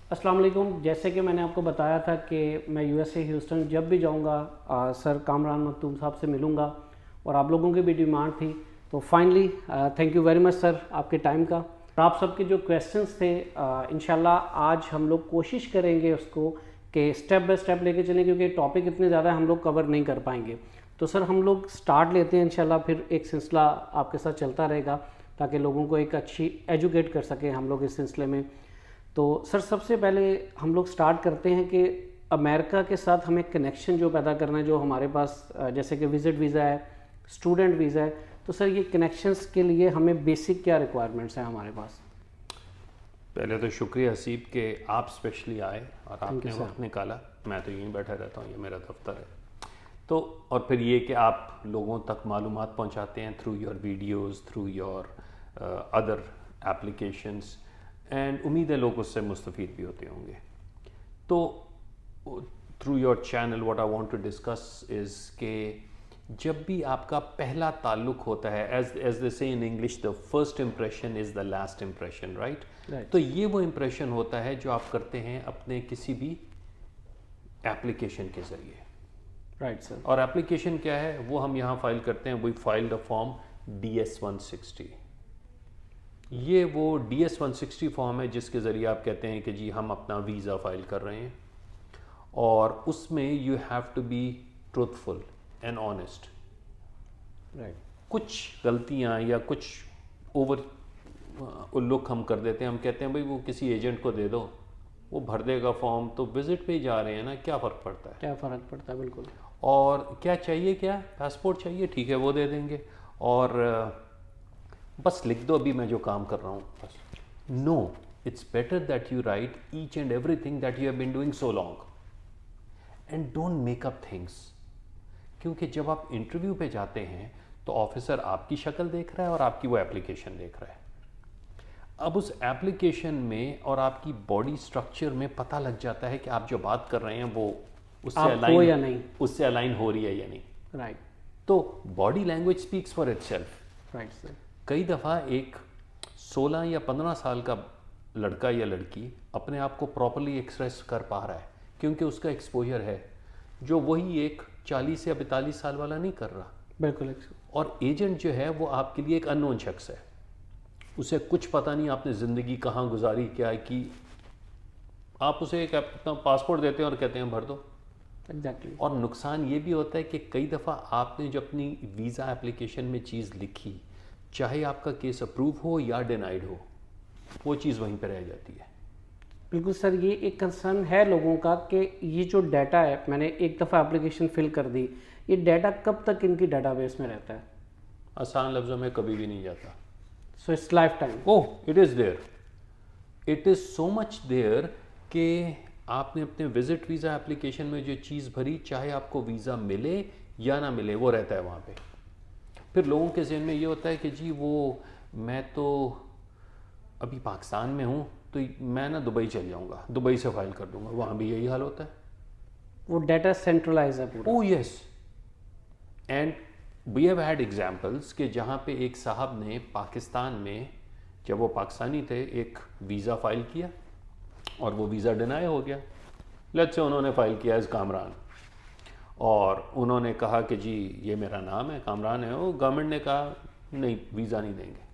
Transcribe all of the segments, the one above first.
अस्सलाम वालेकुम। जैसे कि मैंने आपको बताया था कि मैं यूएसए ह्यूस्टन जब भी जाऊंगा सर कामरान मखदूम साहब से मिलूंगा और आप लोगों की भी डिमांड थी, तो finally thank you very much sir आपके टाइम का। आप सबके जो क्वेश्चंस थे इंशाल्लाह आज हम लोग कोशिश करेंगे उसको कि स्टेप बाय स्टेप लेके चलें, क्योंकि टॉपिक इतने ज़्यादा हम लोग कवर नहीं कर पाएंगे। तो सर हम लोग स्टार्ट लेते हैं इंशाल्लाह, फिर एक सिलसिला आपके साथ चलता रहेगा ताकि लोगों को एक अच्छी एजुकेट कर सकें हम लोग इस सिलसिले में। तो सर सबसे पहले हम लोग स्टार्ट करते हैं कि अमेरिका के साथ हमें कनेक्शन जो पैदा करना है, जो हमारे पास जैसे कि विज़िट वीज़ा है, स्टूडेंट वीज़ा है, तो सर ये कनेक्शंस के लिए हमें बेसिक क्या रिक्वायरमेंट्स हैं हमारे पास? पहले तो शुक्रिया हसीब कि आप स्पेशली आए और आपने वक्त निकाला। मैं तो यहीं बैठा रहता हूँ, ये मेरा दफ्तर है। तो और फिर ये कि आप लोगों तक मालूमात पहुँचाते हैं through your videos, through your other applications, and उम्मीद है लोग उससे मुस्तफ़ीद भी होते होंगे। तो through your channel what I want to discuss is कि जब भी आपका पहला ताल्लुक होता है, एज दे से in English, the first impression is the last impression, right? तो ये वो इम्प्रेशन होता है जो आप करते हैं अपने किसी भी एप्लीकेशन के ज़रिए, राइट सर। और एप्लीकेशन क्या है वो हम यहाँ फाइल करते हैं। We file the form DS-160। ये वो DS-160 फॉर्म है जिसके ज़रिए आप कहते हैं कि जी हम अपना वीज़ा फाइल कर रहे हैं, और उसमें you have to be truthful and honest. Right. कुछ गलतियां या कुछ ओवर उल्लुक हम कर देते हैं। हम कहते हैं भाई वो किसी एजेंट को दे दो, वो भर देगा फॉर्म, तो विजिट पे ही जा रहे हैं ना, क्या फ़र्क पड़ता है? क्या फ़र्क पड़ता है, बिल्कुल। और क्या चाहिए, क्या पासपोर्ट चाहिए, ठीक है वो दे देंगे, और बस लिख दो अभी मैं जो काम कर रहा हूँ बस। No, it's better that you write each and everything that you have been doing so long and don't make up things. क्योंकि जब आप इंटरव्यू पे जाते हैं तो ऑफिसर आपकी शक्ल देख रहा है और आपकी वो एप्लीकेशन देख रहा है। अब उस एप्लीकेशन में और आपकी बॉडी स्ट्रक्चर में पता लग जाता है कि आप जो बात कर रहे हैं वो उससे अलाइन हो रही है या नहीं। राइट। तो body language speaks for itself. Right sir. कई दफ़ा एक 16 या 15 साल का लड़का या लड़की अपने आप को प्रॉपरली एक्सप्रेस कर पा रहा है क्योंकि उसका एक्सपोजर है, जो वही एक 40 या 42 साल वाला नहीं कर रहा। बिल्कुल। और एजेंट जो है वो आपके लिए एक अननोन शख्स है, उसे कुछ पता नहीं आपने ज़िंदगी कहाँ गुजारी, क्या है कि आप उसे एक अपना पासपोर्ट देते हैं और कहते हैं भर दो। एग्जैक्टली। और नुकसान ये भी होता है कि कई दफ़ा आपने जो अपनी वीज़ा एप्लीकेशन में चीज़ लिखी, चाहे आपका केस अप्रूव हो या डिनाइड हो, वो चीज़ वहीं पर रह जाती है। बिल्कुल सर, ये एक कंसर्न है लोगों का कि ये जो डाटा है, मैंने एक दफ़ा एप्लीकेशन फिल कर दी, ये डाटा कब तक इनकी डाटाबेस में रहता है? आसान लफ्ज़ों में कभी भी नहीं जाता। So it's lifetime. Oh, it is there, it is so much there कि आपने अपने विजिट वीज़ा एप्लीकेशन में जो चीज़ भरी, चाहे आपको वीज़ा मिले या ना मिले, वो रहता है वहाँ पे। फिर लोगों के ज़हन में ये होता है कि जी वो मैं तो अभी पाकिस्तान में हूँ तो मैं ना दुबई चल जाऊँगा, दुबई से फाइल कर दूँगा। वहाँ भी यही हाल होता है। वो डाटा सेंट्रलाइज है पूरा। Oh yes, and we have had examples कि जहाँ पे एक साहब ने पाकिस्तान में, जब वो पाकिस्तानी थे, एक वीज़ा फाइल किया और वो वीज़ा डिनाई हो गया। लेट्स से उन्होंने फ़ाइल किया एज कामरान, और उन्होंने कहा कि जी ये मेरा नाम है, कामरान है। वो गवर्नमेंट ने कहा नहीं, वीज़ा नहीं देंगे।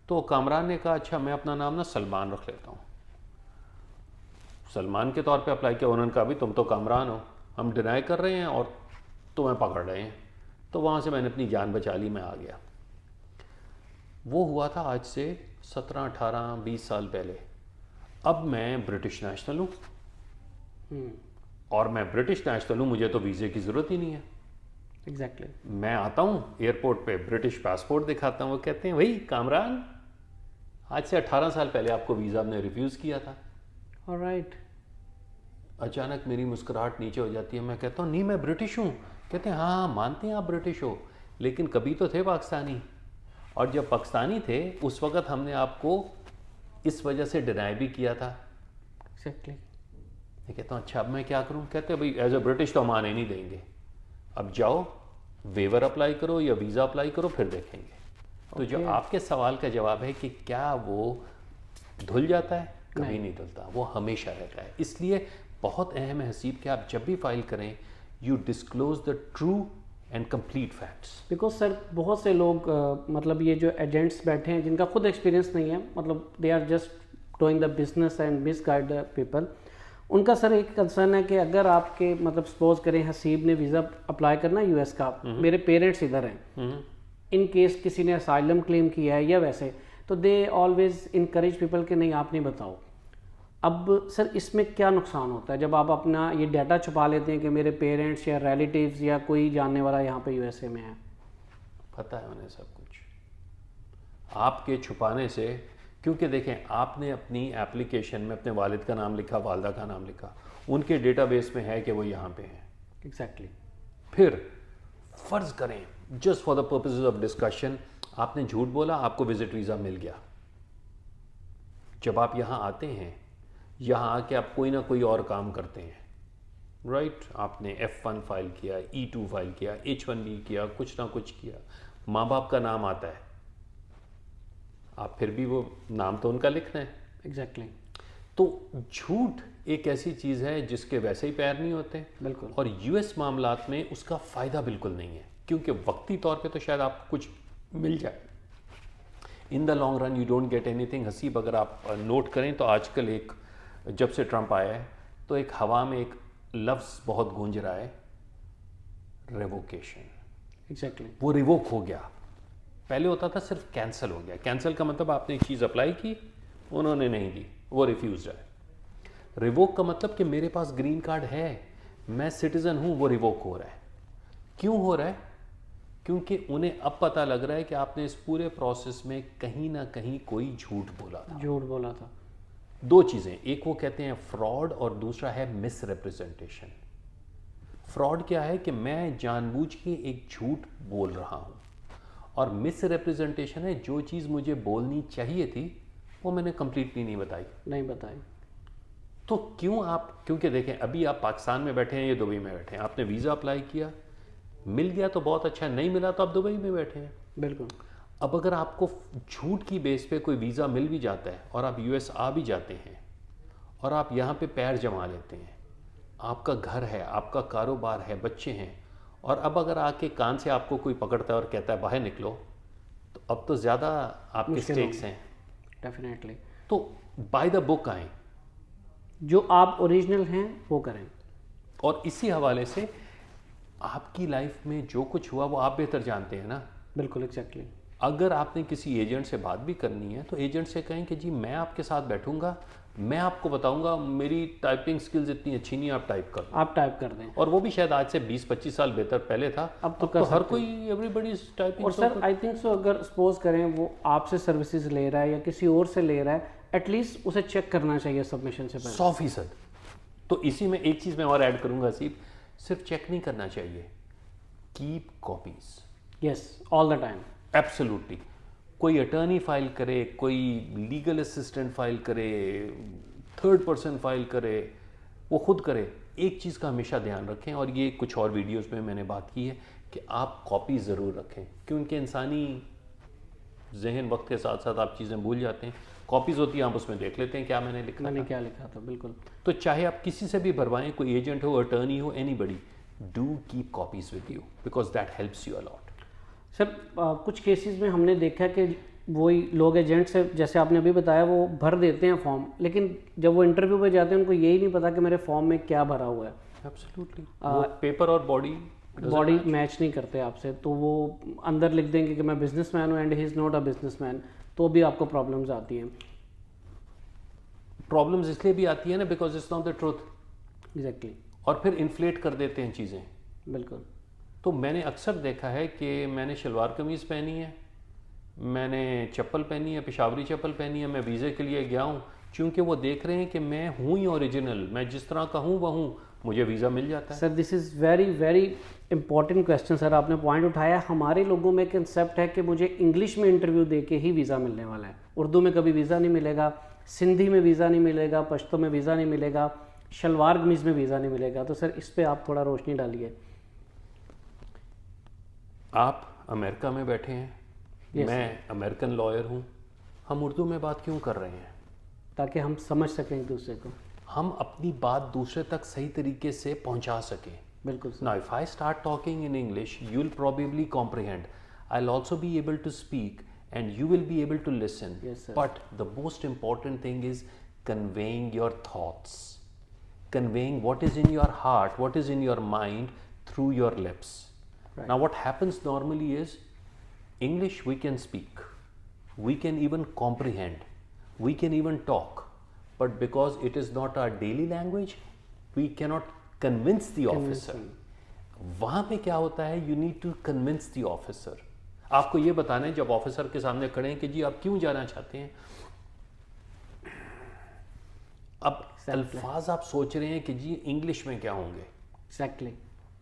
तो कामरान ने कहा अच्छा मैं अपना नाम ना सलमान रख लेता हूँ। सलमान के तौर पे अप्लाई किया। उन्होंने कहा भी तुम तो कामरान हो, हम डिनाई कर रहे हैं और तुम्हें पकड़ रहे हैं। तो वहाँ से मैंने अपनी जान बचा ली, मैं आ गया। वो हुआ था आज से 17, 18, 20 साल पहले। अब मैं ब्रिटिश नेशनल हूँ और मैं ब्रिटिश नेशनल हूँ, मुझे तो वीज़े की ज़रूरत ही नहीं है। एग्जैक्टली। मैं आता हूँ एयरपोर्ट पे, ब्रिटिश पासपोर्ट दिखाता हूँ, वो कहते हैं भाई कामरान, आज से 18 साल पहले आपको वीज़ा हमने रिफ्यूज़ किया था। ऑलराइट। अचानक मेरी मुस्कुराहट नीचे हो जाती है। मैं कहता हूँ नहीं मैं ब्रिटिश हूँ। कहते हैं हाँ मानते हैं आप ब्रिटिश हो, लेकिन कभी तो थे पाकिस्तानी, और जब पाकिस्तानी थे उस वक़्त हमने आपको इस वजह से डिनाई भी किया था। एग्जैक्टली। मैं कहता हूँ अच्छा अब मैं क्या करूँ? कहते हैं भाई एज ए ब्रिटिश तो हम आने नहीं देंगे, अब जाओ वेवर अप्लाई करो या वीज़ा अप्लाई करो, फिर देखेंगे। तो जो आपके सवाल का जवाब है कि क्या वो धुल जाता है, कभी नहीं डलता, वो हमेशा रहता है। इसलिए बहुत अहम है हसीब कि आप जब भी फाइल करें you disclose the true and complete facts. Because sir बहुत से लोग मतलब ये जो एजेंट्स बैठे हैं जिनका खुद एक्सपीरियंस नहीं है, मतलब they are just doing the business and misguide the people, उनका सर एक कंसर्न है कि अगर आपके मतलब सपोज करें हसीब ने वीज़ा अप्लाई करना यूएस का, मेरे पेरेंट्स इधर हैं, इन केस किसी ने असाइलम क्लेम किया है या वैसे, तो दे ऑलवेज इनकरेज पीपल कि नहीं आप नहीं बताओ। अब सर इसमें क्या नुकसान होता है जब आप अपना ये डाटा छुपा लेते हैं कि मेरे पेरेंट्स या रिलेटिव्स या कोई जानने वाला यहाँ पे यूएसए में है? पता है उन्हें सब कुछ आपके छुपाने से, क्योंकि देखें आपने अपनी एप्लीकेशन में अपने वालिद का नाम लिखा, वालदा का नाम लिखा, उनके डेटाबेस में है कि वो यहाँ पे हैं। एग्जैक्टली। फिर फर्ज करें just for the purposes of discussion आपने झूठ बोला, आपको विजिट वीज़ा मिल गया। जब आप यहाँ आते हैं, यहाँ आके आप कोई ना कोई और काम करते हैं, राइट? आपने F1 फाइल किया, E2 फाइल किया, H1B किया, कुछ ना कुछ किया, माँ बाप का नाम आता है, आप फिर भी वो नाम तो उनका लिखना है। एग्जैक्टली। तो झूठ एक ऐसी चीज़ है जिसके वैसे ही पैर नहीं होते। बिल्कुल। और यूएस मामलात में उसका फ़ायदा बिल्कुल नहीं है, क्योंकि वक्ती तौर पे तो शायद आपको कुछ मिल जाए, in the long run you don't get anything. Haseeb अगर आप नोट करें तो आजकल एक, जब से ट्रंप आया है तो एक हवा में एक लफ्ज़ बहुत गूंज रहा है, रिवोकेशन। एग्जैक्टली। वो रिवोक हो गया। पहले होता था सिर्फ कैंसिल हो गया। कैंसिल का मतलब आपने एक चीज़ अप्लाई की, उन्होंने नहीं दी, वो रिफ्यूज है। रिवोक का मतलब कि मेरे पास ग्रीन कार्ड है, मैं सिटीज़न हूँ, वो रिवोक हो रहा है। क्यों हो रहा है? क्योंकि उन्हें अब पता लग रहा है कि आपने इस पूरे प्रोसेस में कहीं ना कहीं कोई झूठ बोला था। झूठ बोला था। दो चीज़ें, एक वो कहते हैं फ्रॉड और दूसरा है मिस रिप्रेजेंटेशन। फ्रॉड क्या है कि मैं जानबूझ के एक झूठ बोल रहा हूँ, और मिस रिप्रेजेंटेशन है जो चीज़ मुझे बोलनी चाहिए थी वो मैंने कंप्लीटली नहीं बताई। तो क्यों आप, क्योंकि देखें अभी आप पाकिस्तान में बैठे हैं या दुबई में बैठे हैं, आपने वीज़ा अप्लाई किया, मिल गया तो बहुत अच्छा, नहीं मिला तो आप दुबई में बैठे हैं। बिल्कुल। अब अगर आपको झूठ की बेस पे कोई वीज़ा मिल भी जाता है और आप यूएस आ भी जाते हैं और आप यहाँ पे पैर जमा लेते हैं, आपका घर है, आपका कारोबार है, बच्चे हैं, और अब अगर आके कान से आपको कोई पकड़ता है और कहता है बाहर निकलो, तो अब तो ज़्यादा आपके स्टेक्स हैं। डेफिनेटली। तो बाय द बुक आएँ, जो आप ओरिजिनल हैं वो करें। और इसी हवाले से आपकी लाइफ में जो कुछ हुआ वो आप बेहतर जानते हैं ना। बिल्कुल। एग्जैक्टली। अगर आपने किसी एजेंट से बात भी करनी है तो एजेंट से कहें कि जी मैं आपके साथ बैठूंगा, मैं आपको बताऊंगा, मेरी टाइपिंग स्किल्स इतनी अच्छी नहीं, आप टाइप कर दो। आप टाइप कर दें। और वो भी शायद आज से 20-25 साल बेहतर पहले था, अब तो हर कोई, एवरीबॉडी इज टाइपिंग। और सर आई थिंक सो अगर सपोज करें वो आपसे सर्विसेज ले रहा है या किसी और से ले रहा है, एटलीस्ट उसे चेक करना चाहिए सबमिशन से पहले। 100%। तो इसी में एक चीज़ मैं और ऐड करूंगा हसीब, सिर्फ चेक नहीं करना चाहिए, keep copies. Yes, all the time. Absolutely. कोई अटर्नी फाइल करे, कोई लीगल असिस्टेंट फाइल करे, थर्ड पर्सन फाइल करे, वो खुद करे, एक चीज़ का हमेशा ध्यान रखें, और ये कुछ और वीडियोस में मैंने बात की है कि आप कॉपी ज़रूर रखें, क्योंकि इंसानी जहन वक्त के साथ साथ आप चीज़ें भूल जाते हैं। कॉपीज़ होती हैं, आप उसमें देख लेते हैं क्या मैंने क्या लिखा था। बिल्कुल। तो चाहे आप किसी से भी भरवाएं, कोई एजेंट हो, अटर्नी हो, anybody, do keep copies with you because that helps you a lot. Sir कुछ केसेस में हमने देखा कि वही लोग एजेंट से, जैसे आपने अभी बताया, वो भर देते हैं फॉर्म, लेकिन जब वो इंटरव्यू पे जाते हैं उनको यही नहीं पता कि मेरे फॉर्म में क्या भरा हुआ है। एब्सोल्युटली। पेपर और बॉडी मैच नहीं करते आपसे, तो वो अंदर लिख देंगे कि मैं बिजनेसमैन हूँ and he is not a businessman, तो भी आपको प्रॉब्लम्स आती हैं। प्रॉब्लम्स इसलिए भी आती है ना because it's not the truth. Exactly. और फिर इन्फ्लेट कर देते हैं चीज़ें। बिल्कुल। तो मैंने अक्सर देखा है कि मैंने शलवार कमीज़ पहनी है, मैंने चप्पल पहनी है, पेशावरी चप्पल पहनी है, मैं वीज़े के लिए गया हूँ, क्योंकि वो देख रहे हैं कि मैं हूँ ही ओरिजिनल, मैं जिस तरह का हूँ वह हूँ, मुझे वीज़ा मिल जाता है। Sir this is very very important question sir, आपने पॉइंट उठाया। हमारे लोगों में कंसेप्ट है कि मुझे इंग्लिश में इंटरव्यू दे के ही वीज़ा मिलने वाला है, उर्दू में कभी वीज़ा नहीं मिलेगा, सिंधी में वीज़ा नहीं मिलेगा, पश्तो में वीज़ा नहीं मिलेगा, शलवार कमीज़ में वीज़ा नहीं मिलेगा। तो सर इस पर आप थोड़ा रोशनी डालिए। आप अमेरिका में बैठे हैं, मैं अमेरिकन लॉयर हूँ, हम उर्दू में बात क्यों कर रहे हैं? ताकि हम समझ सकें एक दूसरे को। हम अपनी बात दूसरे तक सही तरीके से पहुंचा सकें। बिल्कुल sir. Now, if I start talking in English, you'll probably comprehend. I'll also be able to speak and you will be able to listen. Yes, sir. But the most important thing is conveying your thoughts, conveying what is in your heart, what is in your mind through your lips. Right. Now, what happens normally is English we can speak, we can even comprehend, we can even talk. But because it is not our daily language, we cannot convince the officer. वहां पे क्या होता है, you need to convince the officer. आपको ये बताना है जब ऑफिसर के सामने खड़े हैं कि जी आप क्यों जाना चाहते हैं। अब अल्फाज आप सोच रहे हैं कि जी इंग्लिश में क्या होंगे। Exactly.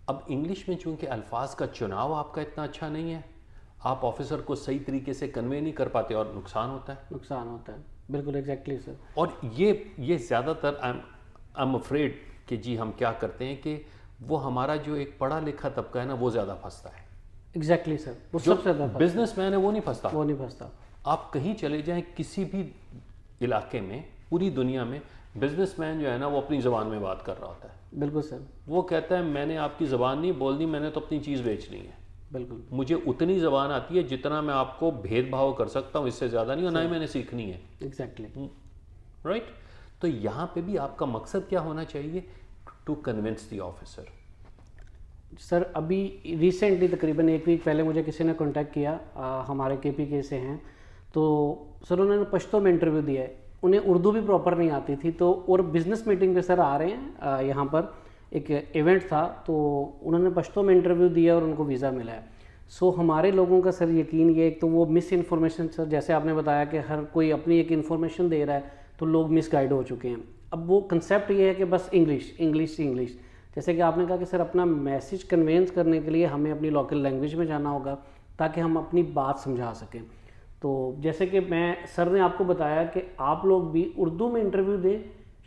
अब इंग्लिश में चूंकि अल्फाज का चुनाव आपका इतना अच्छा नहीं है, आप ऑफिसर को सही तरीके से कन्वे नहीं कर पाते और नुकसान होता है। नुकसान होता है, बिल्कुल एग्जैक्टली सर। और ये ज़्यादातर आई एम अफ्रेड कि जी हम क्या करते हैं कि वो हमारा जो एक पढ़ा लिखा तबका है ना वो ज़्यादा फंसता है। एग्जैक्टली सर, वो जो सबसे ज़्यादा बिजनेसमैन है वो नहीं फंसता। वो नहीं फंसता। आप कहीं चले जाएं किसी भी इलाके में, पूरी दुनिया में, बिजनेसमैन जो है ना वो अपनी ज़बान में बात कर रहा होता है। बिल्कुल सर। वो कहता है मैंने आपकी ज़बान नहीं बोलनी, मैंने तो अपनी चीज़ बेचनी है। बिल्कुल। मुझे उतनी ज़बान आती है जितना मैं आपको भेदभाव कर सकता हूँ, इससे ज़्यादा नहीं, और ना ही मैंने सीखनी है। एग्जैक्टली। राइट। तो यहाँ पे भी आपका मकसद क्या होना चाहिए, to convince the officer. Sir अभी रिसेंटली तकरीबन 1 वीक पहले मुझे किसी ने कांटेक्ट किया, हमारे KPK से हैं, तो सर उन्होंने पश्तो में इंटरव्यू दिया है, उन्हें उर्दू भी प्रॉपर नहीं आती थी, तो और बिजनेस मीटिंग पे सर आ रहे हैं, यहाँ पर एक इवेंट था, तो उन्होंने पश्तो में इंटरव्यू दिया और उनको वीज़ा मिला है। सो हमारे लोगों का सर यकीन ये, एक तो वो मिस इन्फॉर्मेशन सर, जैसे आपने बताया कि हर कोई अपनी एक इन्फॉर्मेशन दे रहा है, तो लोग मिसगाइड हो चुके हैं। अब वो कंसेप्ट ये है कि बस इंग्लिश इंग्लिश इंग्लिश, जैसे कि आपने कहा कि सर अपना मैसेज कन्वेंस करने के लिए हमें अपनी लोकल लैंग्वेज में जाना होगा ताकि हम अपनी बात समझा सकें। तो जैसे कि सर ने आपको बताया कि आप लोग भी उर्दू में इंटरव्यू दें,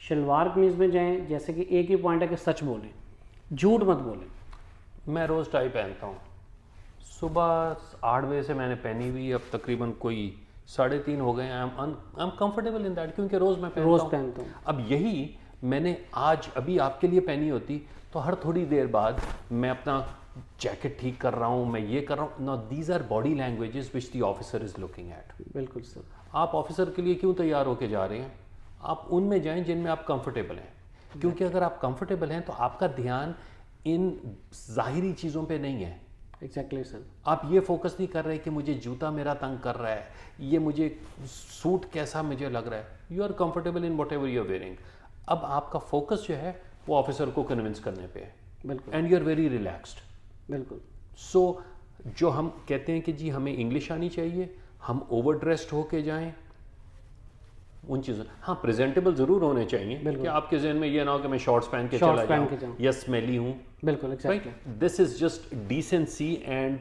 शलवार कमीज़ में जाएं, जैसे कि एक ही पॉइंट है कि सच बोलें, झूठ मत बोलें। मैं रोज़ टाई पहनता हूँ, सुबह 8 बजे से मैंने पहनी हुई, अब तकरीबन कोई 3:30 हो गए। I am comfortable in that, क्योंकि रोज़ मैं पहनता हूँ। अब यही मैंने आज अभी आपके लिए पहनी होती तो हर थोड़ी देर बाद मैं अपना जैकेट ठीक कर रहा हूँ, मैं ये कर रहा हूँ। Now these our body languages which the officer is looking at. बिल्कुल सर। आप ऑफिसर के लिए क्यों तैयार होके जा रहे हैं, आप उनमें जाएं जिनमें आप कंफर्टेबल हैं, क्योंकि अगर आप कंफर्टेबल हैं तो आपका ध्यान इन ज़ाहिरी चीज़ों पे नहीं है। Exactly sir. आप ये फोकस नहीं कर रहे कि मुझे जूता मेरा तंग कर रहा है, ये मुझे सूट कैसा मुझे लग रहा है। You are comfortable in whatever you are wearing. अब आपका फोकस जो है वो ऑफिसर को कन्विंस करने पे है। बिल्कुल। And you are very relaxed. बिल्कुल। सो जो हम कहते हैं कि जी हमें इंग्लिश आनी चाहिए, हम ओवर ड्रेस्ड होके जाएं, उन चीज़ों, हाँ प्रेजेंटेबल जरूर होने चाहिए कि आपके जहन में ये ना हो कि मैं शॉर्ट्स पहन के चला जाऊं या स्मेली हूं। बिल्कुल exactly. This is just decency and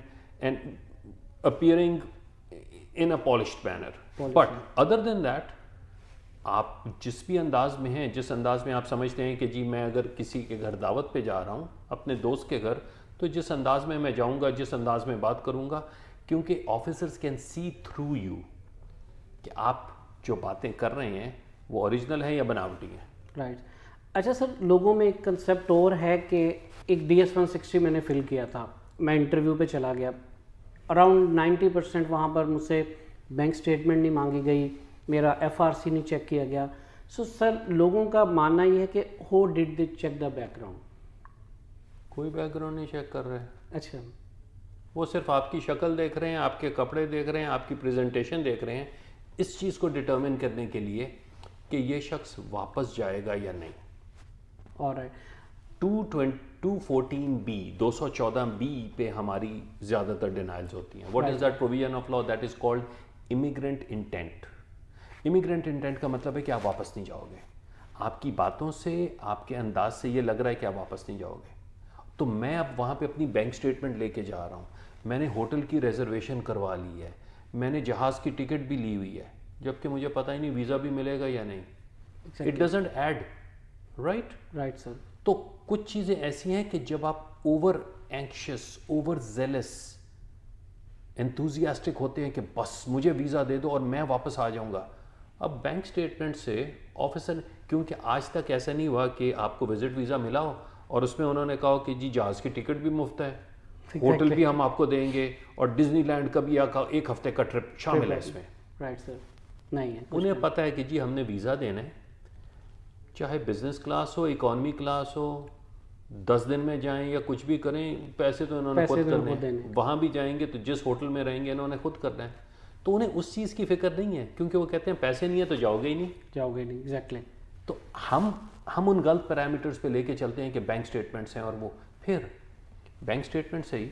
appearing in a polished manner. But other than that, आप जिस भी अंदाज में हैं, जिस अंदाज में आप समझते हैं कि जी मैं अगर किसी के घर दावत पे जा रहा हूँ, अपने दोस्त के घर, तो जिस अंदाज में मैं जाऊँगा, जिस अंदाज में बात करूँगा, क्योंकि officers can see through you कि आप जो बातें कर रहे हैं वो ओरिजिनल है या बनावटी है। राइट। अच्छा सर, लोगों में एक कंसेप्ट और है कि एक DS-160 मैंने फिल किया था, मैं इंटरव्यू पे चला गया, अराउंड 90% वहाँ पर मुझसे बैंक स्टेटमेंट नहीं मांगी गई, मेरा FRC नहीं चेक किया गया। सो सर लोगों का मानना ये है कि how did they check the background? कोई बैकग्राउंड नहीं चेक कर रहे। अच्छा। वो सिर्फ आपकी शक्ल देख रहे हैं, आपके कपड़े देख रहे हैं, आपकी प्रेजेंटेशन देख रहे हैं, इस चीज़ को डिटर्मिन करने के लिए कि ये शख्स वापस जाएगा या नहीं। ऑलराइट। 214B 214B पे हमारी ज़्यादातर डिनाइल्स होती हैं। What is that provision of law? That is called immigrant intent. Immigrant intent का मतलब है कि आप वापस नहीं जाओगे। आपकी बातों से, आपके अंदाज से ये लग रहा है कि आप वापस नहीं जाओगे। तो मैं अब वहाँ पे अपनी बैंक स्टेटमेंट लेके जा रहा हूँ, मैंने होटल की रिजर्वेशन करवा ली है, मैंने जहाज़ की टिकट भी ली हुई है, जबकि मुझे पता ही नहीं वीज़ा भी मिलेगा या नहीं। It doesn't add. Right. Right sir. तो कुछ चीज़ें ऐसी हैं कि जब आप over anxious, over jealous, enthusiastic होते हैं कि बस मुझे वीज़ा दे दो और मैं वापस आ जाऊंगा, अब बैंक स्टेटमेंट से ऑफिसर, क्योंकि आज तक ऐसा नहीं हुआ कि आपको विजिट वीज़ा मिला हो और उसमें उन्होंने कहा हो कि जी जहाज़ की टिकट भी मुफ्त है, होटल भी हम आपको देंगे और डिज्नीलैंड का भी एक हफ्ते का ट्रिप शामिल है इसमें। राइट सर, नहीं है। उन्हें पता है कि जी हमने वीज़ा देना है, चाहे बिजनेस क्लास हो, इकॉनमी क्लास हो, 10 दिन में जाएं या कुछ भी करें, पैसे तो इन्होंने खुद करने हैं। वहाँ भी जाएंगे तो जिस होटल में रहेंगे इन्होंने खुद करना है, तो उन्हें उस चीज़ की फिक्र नहीं है, क्योंकि वो कहते हैं पैसे नहीं है तो जाओगे ही नहीं। एग्जैक्टली। तो हम उन गलत पैरामीटर्स पे लेके चलते हैं कि बैंक स्टेटमेंट्स हैं, और वो फिर बैंक स्टेटमेंट से ही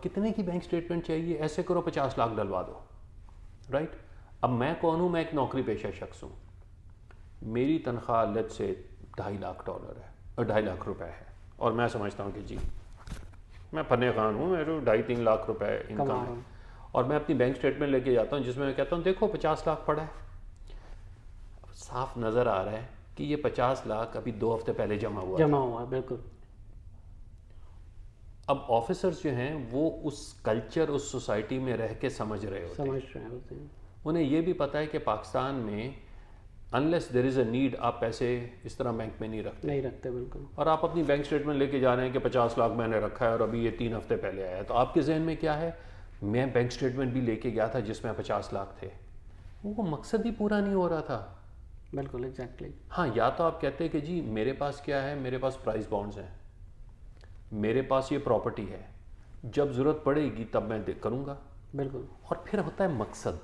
कितने की बैंक स्टेटमेंट चाहिए, ऐसे करो 50 लाख डलवा दो, राइट। अब मैं कौन हूँ, मैं एक नौकरी पेशा शख्स हूँ, मेरी तनख्वाह लेट से $2.5 लाख है, 2.5 लाख रुपए है, और मैं समझता हूँ कि जी मैं फन्ने खान हूँ, मेरे 2.5-3 लाख रुपए इनकम है, और मैं अपनी बैंक स्टेटमेंट लेके जाता हूँ जिसमें मैं कहता हूँ देखो 50 लाख पड़ा है। साफ नज़र आ रहा है कि ये 50 लाख अभी 2 हफ्ते पहले जमा हुआ। बिल्कुल। अब ऑफिसर्स जो हैं वो उस कल्चर, उस सोसाइटी में रह के समझ रहे होते हैं। उन्हें ये भी पता है कि पाकिस्तान में unless there is a need आप पैसे इस तरह बैंक में नहीं रखते। बिल्कुल। और आप अपनी बैंक स्टेटमेंट लेके जा रहे हैं कि 50 लाख मैंने रखा है और अभी ये 3 हफ्ते पहले आया है, तो आपके जहन में क्या है, मैं बैंक स्टेटमेंट भी लेके गया था जिसमें 50 लाख थे, वो मकसद ही पूरा नहीं हो रहा था। बिल्कुल, एग्जैक्टली। हाँ, या तो आप कहते हैं कि जी मेरे पास क्या है, मेरे पास प्राइस बॉन्ड्स हैं, मेरे पास ये प्रॉपर्टी है, जब ज़रूरत पड़ेगी तब मैं करूँगा। बिल्कुल। और फिर होता है मकसद।